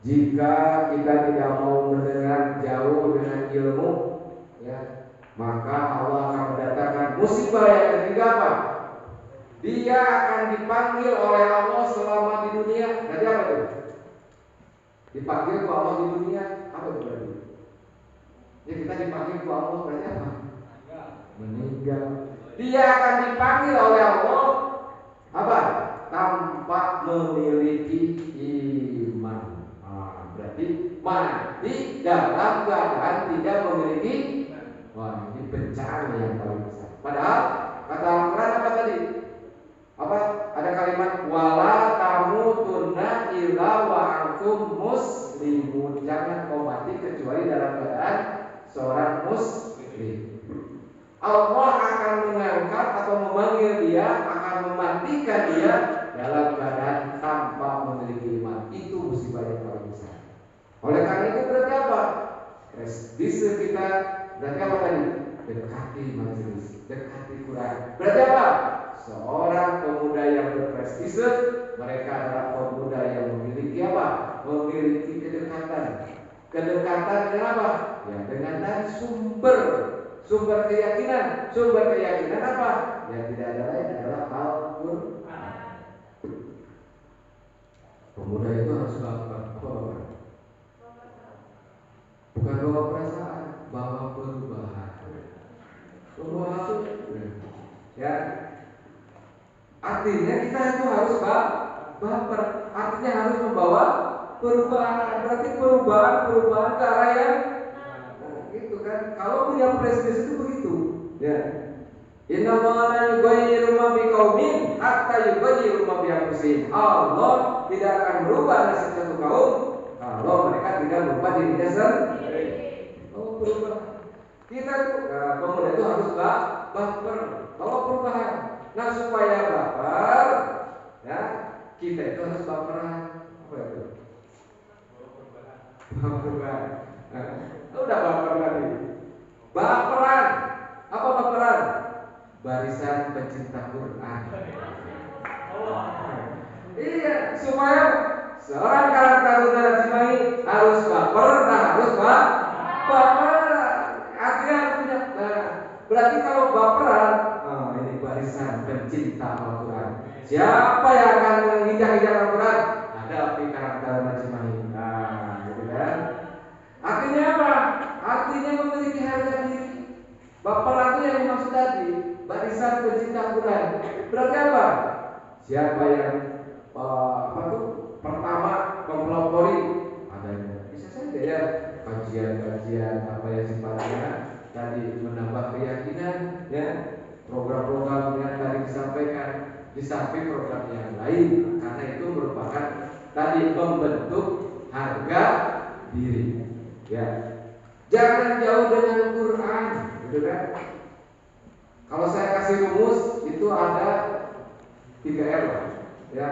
Jika kita tidak mau mendengar jauh dengan ilmu, ya, maka Allah akan mendatangkan musibah yang ketiga apa? Dia akan dipanggil oleh Allah selama di dunia. Jadi apa itu? Dipanggil ke Allah di dunia, apa itu berarti? Ya kita dipanggil ke Allah berarti apa? Meninggal. Dia akan dipanggil oleh Allah apa? Tanpa memiliki iman. Berarti mati dalam keadaan tidak memiliki. Wah, ini bencana yang paling besar. Padahal kata Al-Quran apa tadi? Apa? Ada kalimat wala tamutunna illa wa antum muslimun. Jangan kau mati kecuali dalam keadaan seorang muslim. Allah akan mengangkat atau memanggil dia, akan mematikan dia dalam keadaan tanpa memiliki iman. Itu musibah yang paling besar. Oleh karena itu berarti apa? Prestis kita berarti apa tadi? Dekati majelis, dekati Quran. Berarti apa? Seorang pemuda yang berprestise, mereka adalah pemuda yang memiliki apa? Memiliki kedekatan. Kedekatan dengan apa? Ya dengan tadi sumber keyakinan. Sumber keyakinan apa? Yang tidak ada lain adalah Al-Quran. Pemuda itu harus apa? Bukan bawa perasaan, bawa perubahan. Perubahan ya. Artinya kita itu harus baper. Artinya harus membawa perubahan. Berarti perubahan ke arah yang gitu kan. Kalau punya prestis itu begitu. Ya. Inna ma'ala yughayyiru ma biqaumin hatta yughayyiru ma bi anfusihim. Allah tidak akan merubah nasib satu kaum kalau mereka tidak merubah dirinya sendiri. Oh, berubah. Kita tuh pemuda itu harus baper, bawa perubahan. Nah supaya baper, ya kita itu harus baperan. Apa itu? Baperan. Udah baper lagi. Baperan. Apa baperan? barisan pencinta Quran. Iya, supaya seorang Karang Taruna Cimahi harus baper, harus baper. Artinya harus punya. Nah, berarti kalau baperan, ini barisan pencinta Al-Quran. Siapa yang akan menginjak-injak Al-Quran? Ada di Karang Taruna Cimahi. Nah, gitu kan? Artinya apa? Artinya memiliki harga diri. Baperan itu yang dimaksud tadi, barisan pencinta Al-Quran. Berarti apa? Siapa yang pertama mempelopori adanya, bisa saja ya kajian-kajian apa yang sifatnya tadi menambah keyakinan, ya program-program yang tadi disampaikan di samping program yang lain, karena itu merupakan tadi membentuk harga diri, ya. Jangan jauh dengan Quran, gitu kan? Kalau saya kasih rumus itu ada 3R, ya.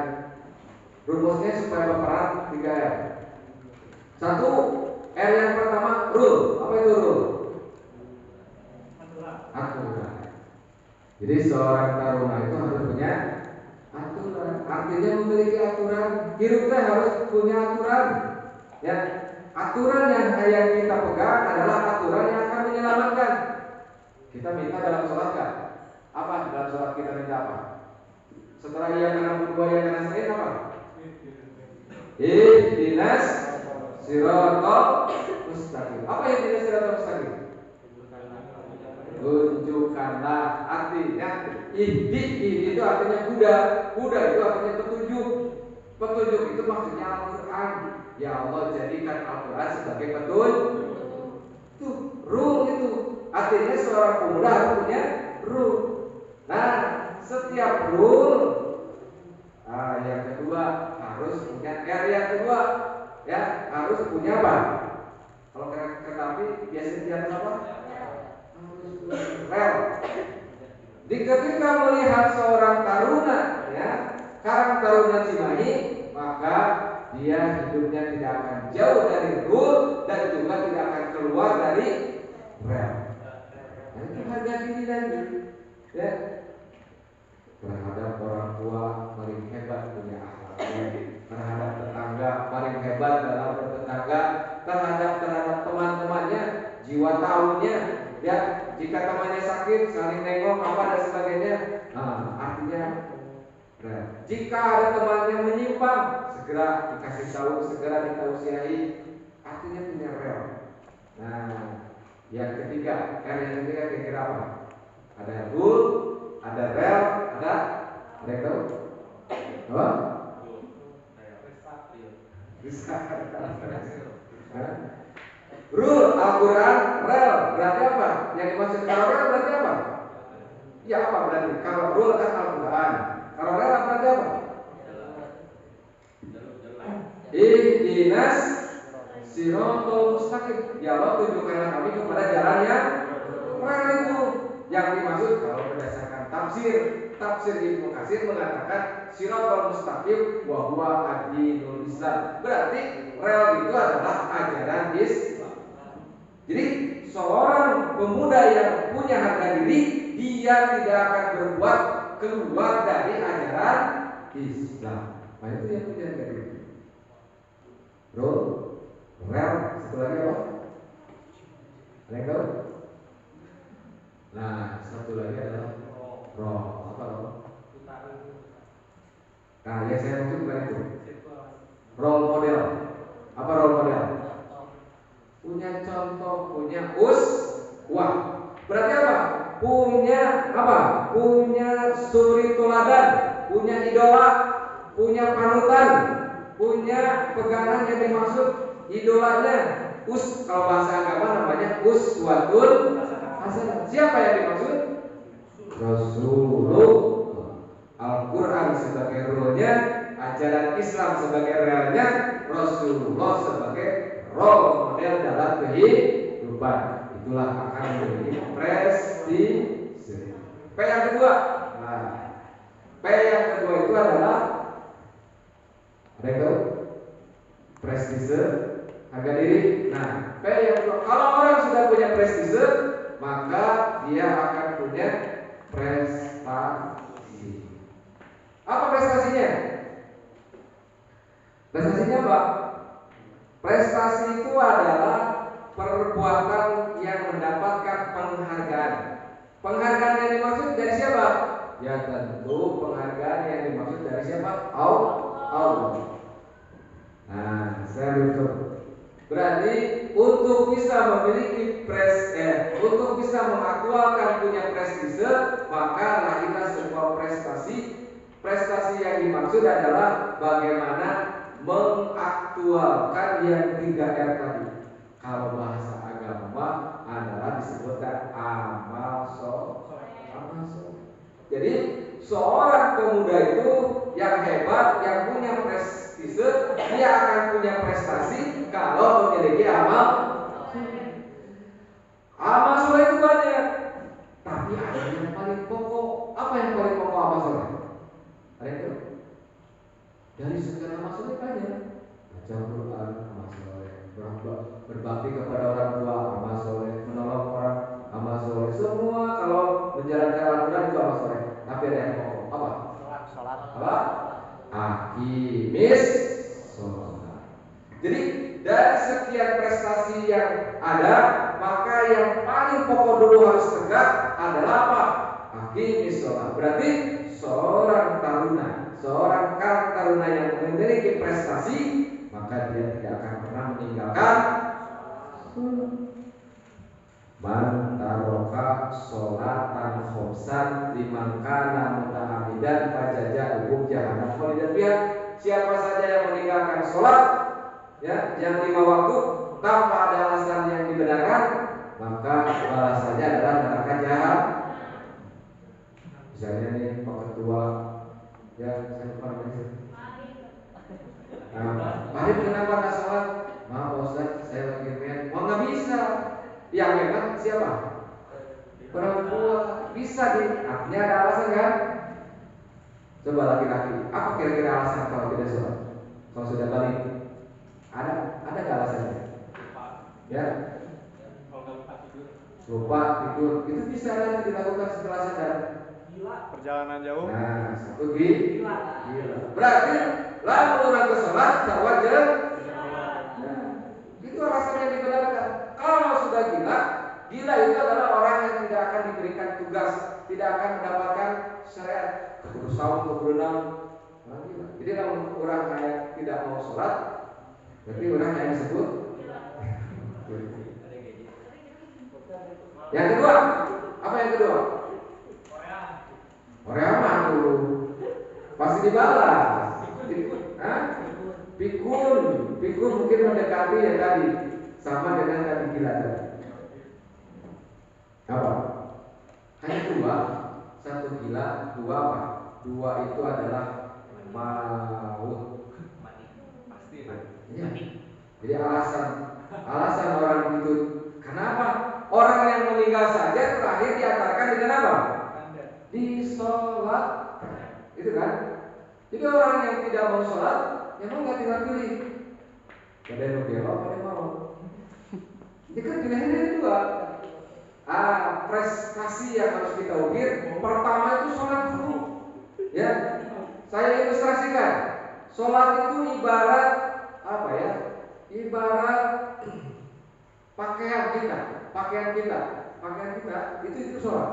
Rumusnya supaya berperan 3R. Satu, R yang pertama rule. Apa itu rule? Aturan. Jadi seorang taruna itu harus punya aturan. Artinya memiliki aturan. Hidupnya harus punya aturan. Ya, aturan yang kita pegang adalah aturan yang akan menyelamatkan. Kita minta dalam sholat kan? Apa dalam sholat kita minta apa? Setelah yang kanan dua yang kanan selain apa? Ihdinas siratal mustaqim. Apa ihdinas siratal mustaqim? Tunjukkanlah. Artinya ihdi itu artinya kuda itu artinya petunjuk. Petunjuk itu maksudnya Al-Quran. Ya Allah jadikan Al-Quran sebagai petunjuk. Tuh rule itu artinya seorang pemuda harus punya rule. Nah, setiap rule, yang kedua harus punya R yang kedua, ya harus punya apa? Kalau kereta api biasanya di atas apa? Harus rel. Ketika melihat seorang taruna, ya Karang Taruna Cimahi, maka dia hidupnya tidak akan jauh dari rule dan juga tidak akan keluar dari rel. Nah, itu harga diri lagi, ya. Terhadap orang tua paling hebat punya akhlaknya, terhadap tetangga paling hebat dalam bertetangga, terhadap teman-temannya jiwa tahunya, ya jika temannya sakit saling nengok apa dan sebagainya. Artinya jika ada temannya menyimpang segera dikasih tahu, segera ditausiahi, artinya punya rel. Nah, yang ketiga, R yang ketiga kira-kira apa? Ada rule, ada rel, ada yang tahu? Apa? Rule Al-Quran, rel berarti apa? Yang dimaksud kalau rel berarti apa? Ya apa berarti? Kalau rule kan Al-Quran, kalau rel berarti apa? Ihdinas siratal mustaqim. Ya Allah tunjukkanlah kami kepada jalan yang rel itu. Yang dimaksud kalau berdasarkan tafsir Ibnu Katsir mengatakan siratal mustaqim wa huwa ad-dinul Islam. Berarti rel itu adalah ajaran Islam. Jadi seorang pemuda yang punya harga diri, dia tidak akan berbuat keluar dari ajaran Islam. Nah itu yang punya harga diri. Rel, satu lagi apa? Ada yang tahu? Nah, satu lagi adalah roh. Apa roh? Nah, yang saya maksud bukan itu. Role model. Apa role model? Punya contoh, punya uswah. Berarti apa? Punya apa? Punya suri teladan, punya idola, punya panutan, punya pegangan yang dimaksud idolanya. Kalau bahasa agama namanya uswatul hasanah. Siapa yang dimaksud? Rasulullah. Al-Quran sebagai rule-nya, ajaran Islam sebagai realnya, Rasulullah sebagai role model dalam kehidupan. Itulah akan menjadi prestise. P yang kedua. Nah, P yang kedua itu adalah ada yang tahu? Prestise, harga diri. Nah, P yang kedua. Kalau orang sudah punya prestise, maka dia akan punya prestasi. Apa prestasinya? Prestasinya apa? Prestasi itu adalah perbuatan yang mendapatkan penghargaan. Penghargaan yang dimaksud dari siapa? Ya tentu penghargaan yang dimaksud dari siapa? Allah. Nah, saya betul. Berarti untuk bisa memiliki untuk bisa mengaktualkan punya prestise, maka lahirlah sebuah prestasi. Prestasi yang dimaksud adalah bagaimana mengaktualkan yang 3R tadi. Kalau bahasa agama adalah disebutkan amal soleh. Jadi seorang pemuda itu yang hebat, yang punya prestise, dia akan punya prestasi kalau memiliki amal. Amal soleh itu banyak, tapi ada yang paling pokok. Apa yang paling pokok amal soleh? Ada yang tahu? Dari segala amal soleh banyak. Baca Quran amal soleh, berbakti kepada orang tua amal soleh, menolong orang amal soleh. Semua kalau menjalankan Al-Quran itu amal soleh. Tapi ada yang pokok. Apa? Sholat. Apa? Aqimis sholat. Jadi dari sekian prestasi yang ada, maka yang paling pokok dulu harus tegak adalah apa? Aqimis sholat. Berarti seorang taruna, seorang taruna yang memiliki prestasi, maka dia tidak akan pernah meninggalkan man taroka sholatan khomsan liman kana mutahamidan fajaja hukum jahanam kholidan biha. Siapa saja yang meninggalkan sholat, ya, yang 5 waktu tanpa ada alasan yang dibenarkan, maka balasannya adalah neraka jahanam. Misalnya nih Pak Ketua, ya saya lupa namanya. Mari kenapa nggak sholat? Maaf Ustaz, saya lagi main. Nggak bisa. Yang hebat siapa? Perempuan. Bisa artinya ada alasan kan? Coba laki-laki, apa kira-kira alasan kalau tidak sholat? Kalau sudah balik, ada nggak alasannya? Ya? Lupa tidur, itu bisa nanti dilakukan setelah sadar. Perjalanan jauh. Nah, satu gila. Berarti lalu orang ke sholat terwajar. Nah, itu alasan yang dibenarkan. Kalau sudah gila itu adalah orang yang tidak akan diberikan tugas, tidak akan mendapatkan syariat. Keburu saum, keburu naum. Nah, gila. Jadi kalau orang kayak tidak mau sholat, berarti orang yang disebut. Yang kedua, apa yang kedua? Korea mah tuh pasti dibalas. Pikun mungkin mendekati ya tadi, sama dengan tadi gila tadi. Apa? Hanya dua, satu gila, dua apa? Dua itu adalah maut. Pasti. Ya. Jadi alasan orang itu, kenapa? Orang yang meninggal saja terakhir diantarkan dengan apa? Di sholat, itu kan? Jadi orang yang tidak mau sholat, ya mau nggak tinggal pilih. Ada yang belok, ada yang mau. Ini kan pilihannya dua. Prestasi yang harus kita ukir, pertama itu sholat dulu. Ya, saya ilustrasikan. Sholat itu ibarat apa ya? Ibarat pakaian kita itu sholat.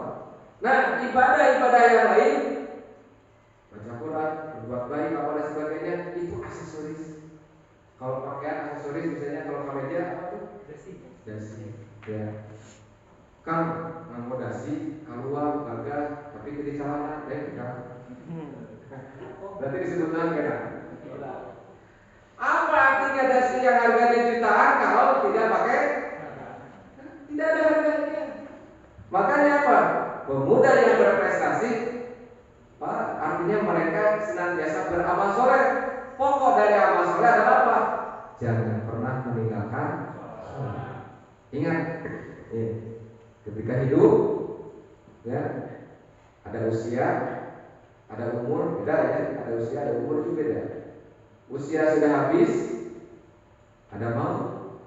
Nah, ibadah yang lain, baca Quran, berbuat baik, apa dan sebagainya, itu aksesoris. Kalau pakaian aksesoris, misalnya kalau kemeja apa tuh? Dasi. Ya. Kang, mau dasi, keluar, gagah, tapi jadi celana, kan? Berarti disebutkan kan? Apa artinya dasi yang harganya jutaan kalau tidak pakai? Tidak ada harganya. Makanya apa? Pemuda yang berprestasi, artinya mereka senantiasa beramal soleh. Pokok dari amal soleh adalah apa? Jangan pernah meninggalkan sholat. Ingat, ketika hidup, ya, ada usia, ada umur, beda ya. Ada usia, ada umur itu beda. Usia sudah habis, ada maut.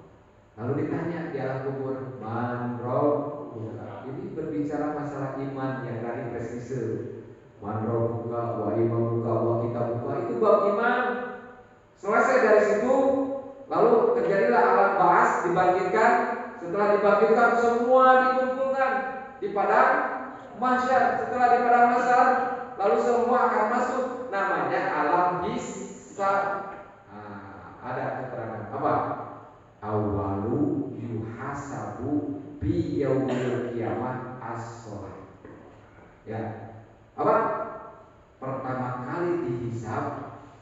Lalu ditanya di alam kubur, man rob bukan. Ini berbicara masalah iman yang dari prestise. Man rabbuka wa imamuka wa kitabuka, itu bab iman. Selesai dari situ, lalu terjadilah alam ba'ats, dibangkitkan. Setelah dibangkitkan semua dikumpulkan di padang mahsyar. Setelah di padang mahsyar, lalu semua akan masuk, namanya alam hisab. Ada keterangan apa? Awalu yuhasabu bi yaumil qiyamah as-shalah. Ya. Apa? Pertama kali dihisab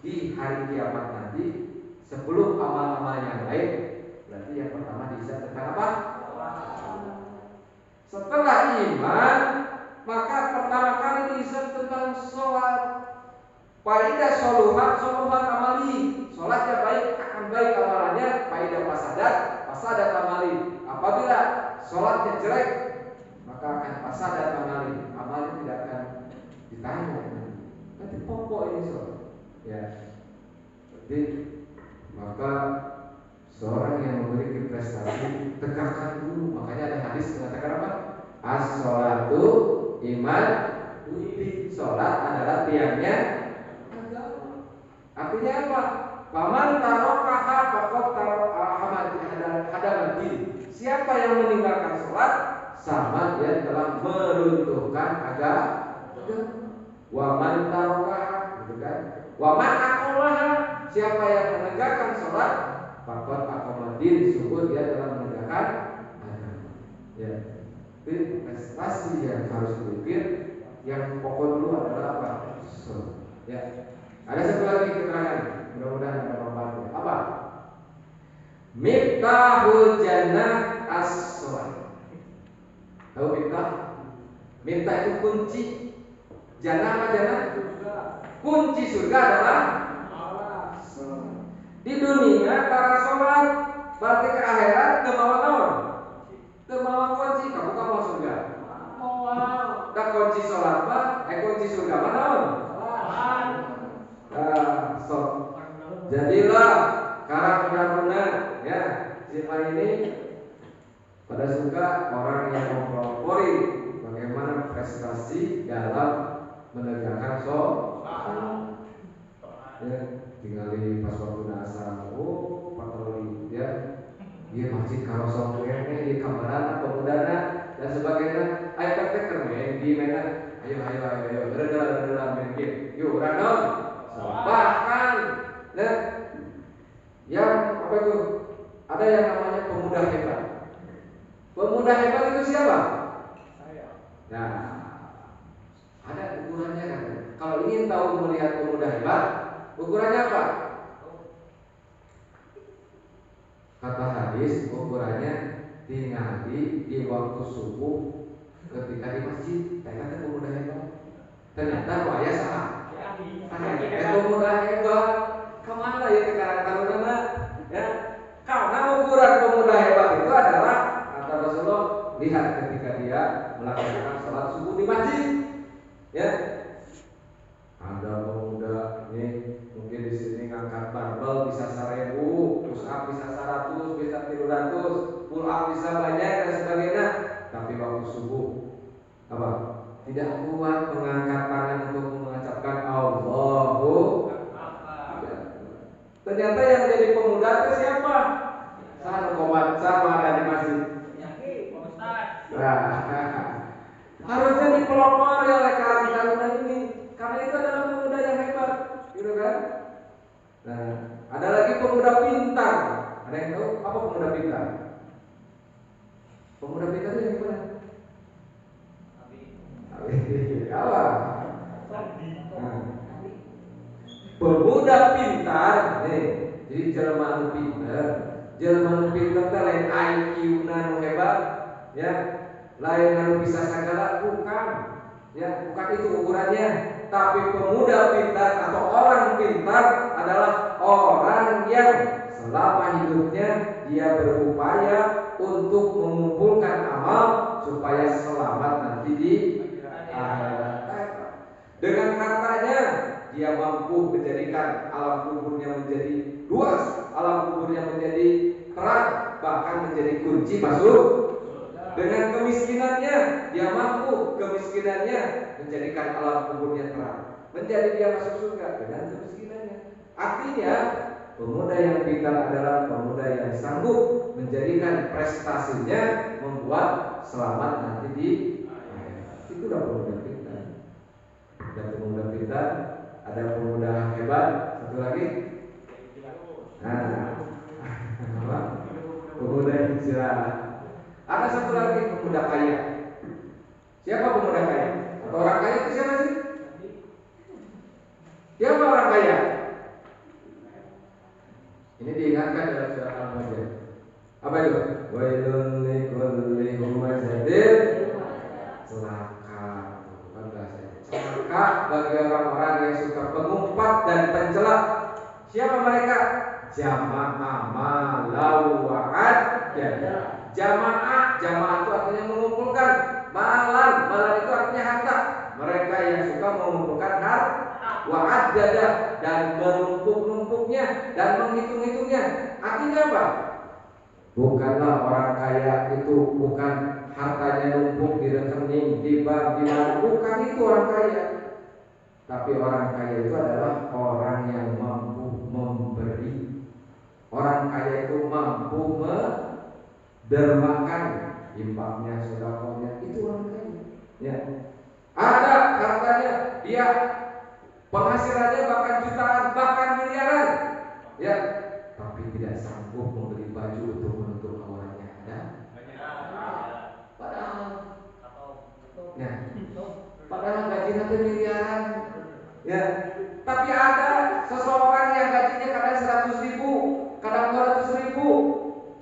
di hari kiamat nanti sebelum amal-amal yang lain. Berarti yang pertama dihisab tentang apa? Setelah iman, maka pertama kali dihisab tentang sholat. Faidah soluhat amali. Sholatnya baik, akan baik amalannya. Faidah fasadat amali. Apabila sholatnya jelek, maka akan fasadat amali. Amalnya tidak akan ditanya. Nanti pokok ini sholat. Ya. Jadi maka seorang yang memiliki prestasi tegakkan dulu. Makanya ada hadis mengatakan apa? As-sholatu iman. Sholat adalah tiangnya agama. Artinya apa? Paman tarokaha faqad hadamadin. Siapa yang meninggalkan sholat, sama dia telah meruntuhkan agama. Waman tarokaha, gitu kan? Waman akolaha, siapa yang menegakkan sholat, faqad aqamadin, sungguh dia telah menegakkan agama. Ya. Jadi prestasi yang harus dipikir, yang pokok dulu adalah apa? Sholat. Ya. Ada satu lagi keterangan, mudah-mudahan ada manfaatnya. Apa? Miftahul jannah as-shalah. Tahu miftah? Miftah itu kunci. Jannah apa jannah? Kunci surga adalah sholat. Di dunia para sholat, berarti ke akhirat kemauan naon? Kemauan kunci, kamu mau surga. Wow. Tak kunci sholat apa? Kunci surga mana? Jadilah karang benar-benar ya. Sifat ini pada suka orang yang mempelopori bagaimana prestasi dalam menegakkan sholat. Ya, tinggali pas waktu asar, patroli ya. Dia masjid kalau sok ngene di kamaran pemudana dan sebagainya. Ayo praktek kermen di mana? Ayo, reda main game. Yuk, random. Bahkan yang apa itu? Ada yang namanya pemuda hebat. Pemuda hebat itu siapa? Saya. Nah, ada ukurannya kan? Kalau ingin tahu melihat pemuda hebat, ukurannya apa? Kata hadis, ukurannya tinggali di waktu subuh ketika di masjid. Ternyata pemuda hebat. Ternyata waya salah. Pemuda hebat. Kemana ya sekarang taruna? Ya, karena ukuran pemuda hebat itu adalah kata Rasulullah, lihat ketika dia melaksanakan sholat subuh di masjid. Ya, ada pemuda ini mungkin di sini ngangkat barbel bisa 1000, push up bisa 100, bisa 300, pull up bisa banyak dan sebagainya. Tapi waktu subuh apa? Tidak kuat mengangkat tangan untuk mengucapkan Allahu. Ternyata yang jadi pemuda itu siapa? Satu komat sama ada di masjid. Harusnya dipelopori oleh karang-taruna ini, karena itu adalah pemuda yang hebat, gitu kan? Nah, ada lagi pemuda pintar. Ada yang tahu apa pemuda pintar? Pemuda pintar itu yang gimana? Apa? Pemuda pintar, nih, jadi jelema pintar. Jelema pintar teh lain IQ-na nu hebat, ya. Lain anu bisa segala, bukan. Ya, bukan itu ukurannya. Tapi pemuda pintar atau orang pintar adalah orang yang selama hidupnya dia berupaya untuk mengumpulkan amal supaya selamat nanti di akhirat. Dengan hartanya dia mampu menjadikan alam kuburnya menjadi luas, alam kuburnya menjadi terang, bahkan menjadi kunci masuk. dengan kemiskinannya dia mampu kemiskinannya menjadikan alam kuburnya terang, menjadi dia masuk surga dengan kemiskinannya. Artinya pemuda yang pintar adalah pemuda yang sanggup menjadikan prestasinya membuat selamat nanti di akhirat. Itulah pemuda pintar. Ada pemuda pintar, ada pemuda hebat, satu lagi. Nah, apa? Pemuda hijrah. Ada satu lagi pemuda kaya. Siapa pemuda kaya? Atau orang kaya itu siapa sih? Siapa orang kaya? Ini diingatkan dalam surah Al-Majid. Apa itu? Wailun likulli humazatin celaka. Bukan bahasa. Celaka bagi orang-orang yang suka pengumpat dan pencela. Siapa mereka? Jamaah malau wa'ad. Jamaah itu artinya mengumpulkan. Malan itu artinya harta. Mereka yang suka mengumpulkan harta. Wa'ad dan menumpuk-numpuknya dan menghitung-hitungnya. Artinya apa? Bukanlah orang kaya itu bukan hartanya numpuk di rekening, di bank, di mana. Bukan itu orang kaya. Tapi orang kaya itu adalah orang yang mampu memberi. Orang kaya itu mampu dermakan infaknya, sedekahnya. Itu orang kaya. Ya. Ada hartanya, dia penghasilannya bahkan jutaan, bahkan miliaran. Ya, tapi tidak sanggup membeli baju untuk menutup auratnya. Ada? Padahal gajinya itu miliaran. Ya, tapi ada seseorang yang gajinya kadang 100.000, kadang 200.000,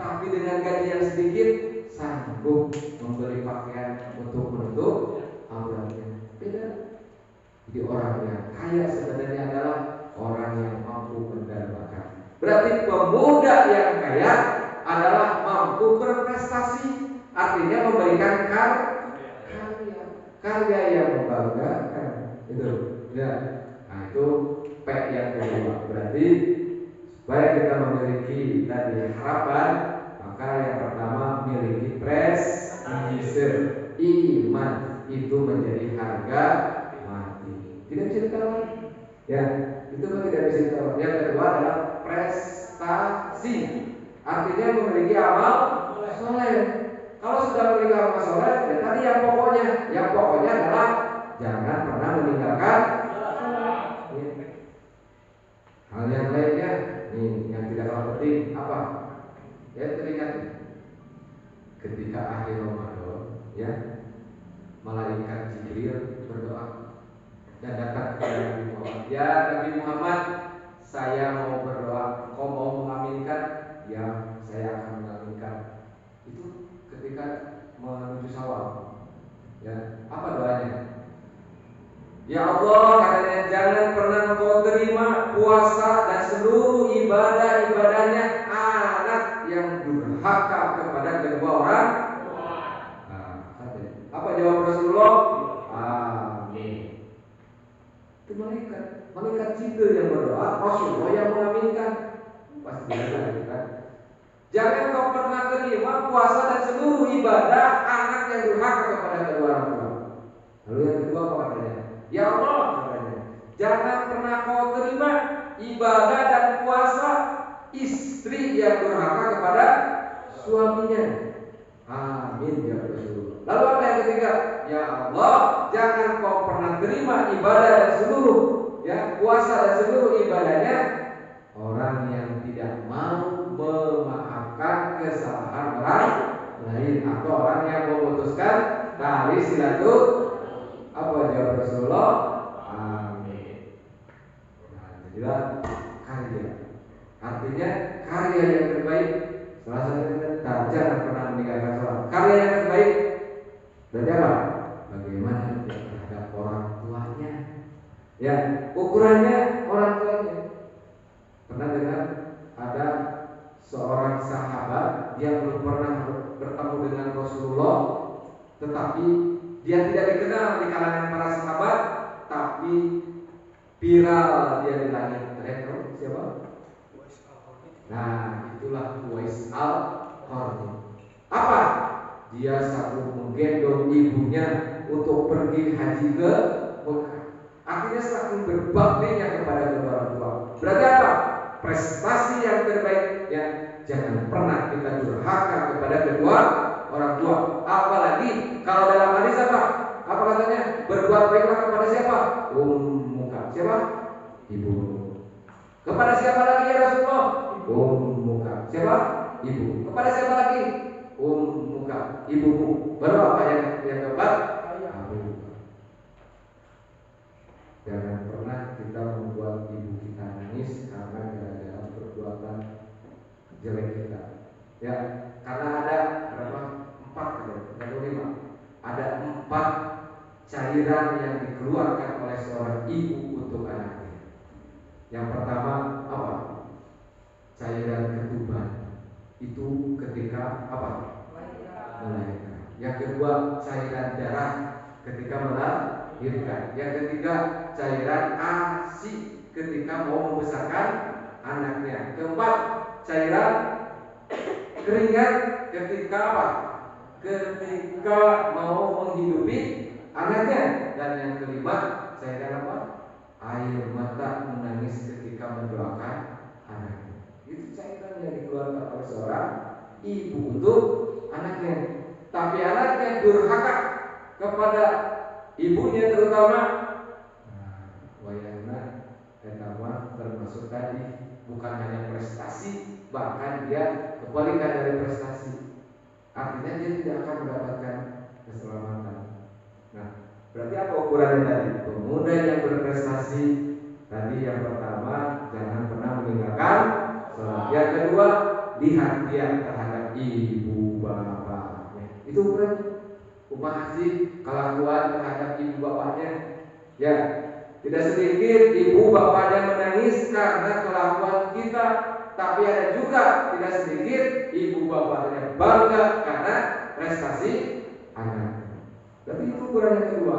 tapi dengan gaji yang sedikit sanggup membeli pakaian untuk menutup auratnya. Beda. Jadi orang yang kaya sebenarnya adalah orang yang mampu mendermakan. Berarti pemuda yang kaya adalah mampu berprestasi, artinya memberikan karya yang membanggakan. Itu, ya. Nah itu P yang kedua. Berarti supaya kita memiliki tadi harapan, maka yang pertama miliki prestasi, iman itu menjadi harga mati. Tidak bisa ditawar. Ya, itu kan tidak bisa ditawar. Yang kedua adalah prestasi. Artinya memiliki amal soleh. Kalau sudah memiliki amal soleh, ya tadi yang pokoknya adalah jangan pernah meninggalkan ya. Hal yang lainnya, nih yang tidak kalah penting apa? Ya teringat ketika akhir Ramadan, ya malaikat Jibril berdoa dan datang kepada Nabi Muhammad. Ya Nabi Muhammad, saya mau berdoa, kau mau mengaminkan? Ya, saya akan mengaminkan. Itu ketika menuju Syawal. Ya, apa doanya? Ya Allah, katanya jangan pernah Engkau terima puasa dan seluruh ibadahnya anak yang durhaka kepada kedua orang. Apa jawab Rasulullah? Amin. Itu malaikat Jibril yang berdoa, Rasulullah yang mengaminkan. Pasti benar kan? Jangan kau pernah terima puasa dan seluruh ibadah anak yang durhaka kepada kedua orang tua. Lalu yang kedua apa katanya? Ya Allah, katanya, jangan pernah kau terima ibadah dan puasa istri yang durhaka kepada suaminya. Amin ya Rasulullah. Lalu apa yang ketiga? Ya Allah, jangan kau pernah terima ibadah dan seluruh puasa dan seluruh ibadahnya orang yang tidak mau memaafkan kesalahan orang lain atau orang yang memutuskan tali silaturahmi. Apa jawab Rasulullah? Amin. Nah, jadilah karya. Artinya karya yang terbaik. Salah satunya jangan pernah meninggalkan sholat. Karya yang terbaik berarti apa? Bagaimana dia terhadap orang tuanya? Ya, ukurannya orang tuanya. Pernah dengar ada seorang sahabat yang belum pernah bertemu dengan Rasulullah, tetapi dia tidak dikenal di kalangan para sahabat, tapi viral dia di langit. Siapa? Nah, itulah Uwais al-Qarni. Apa? dia sanggup menggendong ibunya untuk pergi haji ke Mekah. Artinya saking berbaktinya kepada kedua orang tua. Berarti apa? Prestasi yang terbaik. Ya, jangan pernah kita durhaka kepada kedua orang tua. Apalagi kalau dalam hadis apa? Apa katanya? Berbuat baiklah kepada siapa? Ummuka. Siapa? Ibu. Kepada siapa lagi ya Rasulullah? Ummuka. Siapa? Ibu. Kepada siapa lagi? Ummuka. Ibumu. Baru apa yang keempat? Abu. Jangan pernah kita membuat ibu kita nangis karena gara-gara perbuatan jelek kita. Ya, karena ada berapa? 4 atau 5. Ada 4 cairan yang dikeluarkan oleh seorang ibu untuk anaknya. Yang pertama apa? Cairan ketuban. Itu ketika apa? Melahirkan. Yang kedua cairan darah ketika melahirkan. Yang ketiga cairan ASI ketika mau membesarkan anaknya. Keempat cairan keringat ketika apa? Ketika mau menghidupi anaknya. Dan yang kelima cairan apa? Air mata menangis ketika mendoakan anaknya. Itu cairan yang dikeluarkan oleh seorang ibu untuk anaknya. Tapi anaknya durhaka kepada ibunya terutama. Wayana etama termasuk tadi bukan hanya prestasi, bahkan dia kebalikan dari prestasi. Artinya dia tidak akan mendapatkan keselamatan. Nah, berarti apa ukurannya tadi? Pemuda yang berprestasi tadi yang pertama jangan pernah meninggalkan sholat. Yang kedua lihat dia terhadap ibu bapaknya. Itu ukuran upah haji kelakuan terhadap ibu bapaknya. Ya, tidak sedikit ibu bapaknya menangis karena kelakuan kita, tapi ada juga tidak sedikit ibu bapaknya bangga karena prestasi anak. Tapi itu ukuran yang kedua,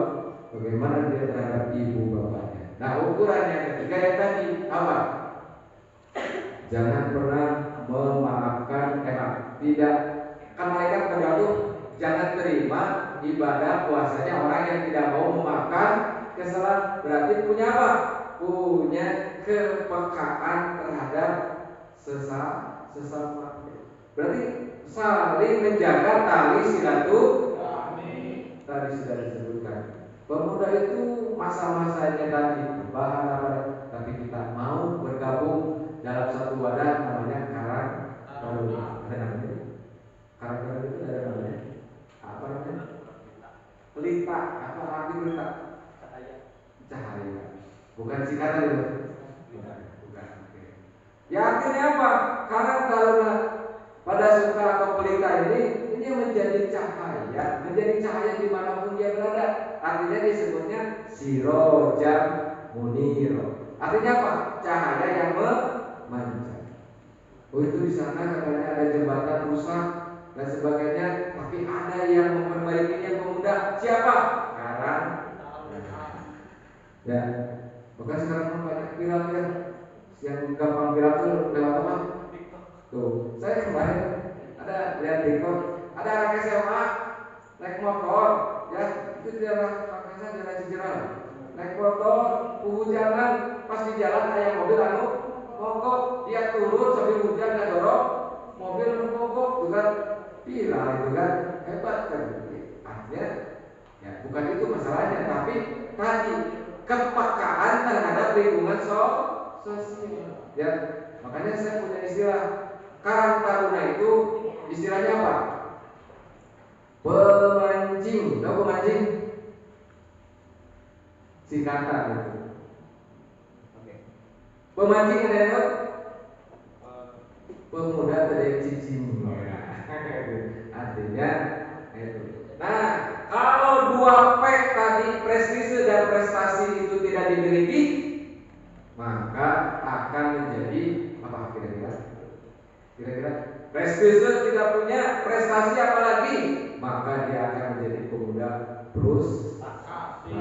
bagaimana dia terhadap ibu bapaknya. Nah, ukuran yang ketiga yang tadi apa? Jangan pernah memaafkan tidak. Kan malaikat berjatuh, jangan terima ibadah puasanya orang yang tidak mau memaafkan kesalahan. Berarti punya apa? Punya kepekaan terhadap sesama. Berarti saling menjaga tali silaturahmi. Tadi sudah disebutkan. Pemuda itu masa-masanya tadi bahan apa? Tapi kita mau bergabung dalam satu wadah namanya Karang Taruna. Ada namanya? Karang Taruna itu ada namanya? Apa namanya? Pelita. Apa arti pelita? Cahaya. Bukan singkatan itu. Bukan. Oke. Ya artinya apa? Karang Taruna pada suka atau pelita ini menjadi cahaya dimanapun dia berada. Artinya disebutnya sirojam muniro. Artinya apa? Cahaya yang memancar. Oh itu di sana katanya ada jembatan rusak dan sebagainya, tapi ada yang memperbaikinya pemuda. Siapa? Karang. Ya, bukan sekarang banyak viral yang gampang viral tuh lewat apa? Tuh, saya kemarin ada lihat TikTok, ada anak SMA naik motor, ya itu di daerah Makassar, daerah Cijerah, naik motor, kehujanan, pas di jalan ada mobil mogok, dia turun sambil hujan dan dorong mobil mogok, itu kan viral itu kan hebat kan? Artinya, ya bukan itu masalahnya, tapi tadi kepekaan terhadap lingkungan sosial. Ya, makanya saya punya istilah. Karang Taruna itu istilahnya apa? Pemancing. Tahu pemancing? Singkatan itu. Oke. Pemancing ada yang tahu? Pemuda dari cicing. Artinya itu. Nah, kalau 2P tadi prestise dan prestasi itu tidak dimiliki, maka akan menjadi apa kira-kira? Prestise tidak punya prestasi apalagi, maka dia akan menjadi pemuda frustasi.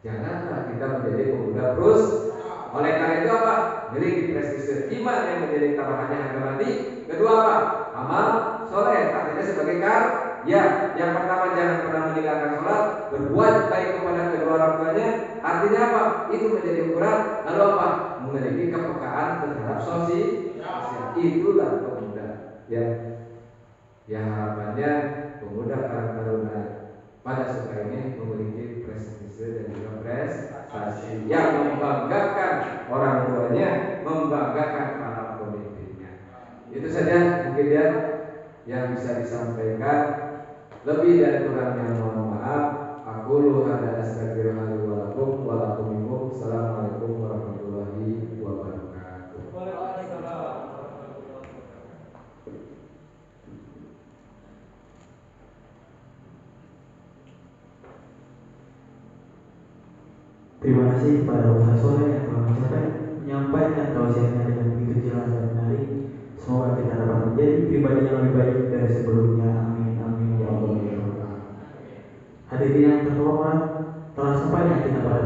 Janganlah kita menjadi pemuda frustasi. Oleh karena itu apa? Miliki prestise iman yang menjadi taruhannya harga mati. Kedua apa? Amal soleh, artinya sebagai ingkar? Ya, yang pertama jangan pernah meninggalkan sholat, berbuat baik kepada kedua orang tuanya. Artinya apa? Itu menjadi ukuran. Lalu apa? Memiliki kepekaan terhadap sosial. Itulah pemuda. Ya, ya harapannya pemuda Karang Taruna pada suka ini memiliki prestasi dan juga prestasi yang membanggakan orang tuanya, membanggakan para pemimpinnya. Itu saja mungkin ya yang bisa disampaikan. Lebih dan kurangnya mohon maaf. Aku lu hada astagfirullah wa lakum wa lakum minkum. Assalamualaikum warahmatullahi wabarakatuh. Terima kasih kepada Ustaz Soleh yang telah menyampaikan tausiahnya dengan begitu jelas dan menarik. Semoga kita dapat menjadi pribadi yang lebih baik dari sebelumnya. Amin amin ya Allah. Hadirin yang terhormat, telah sampainya kita pada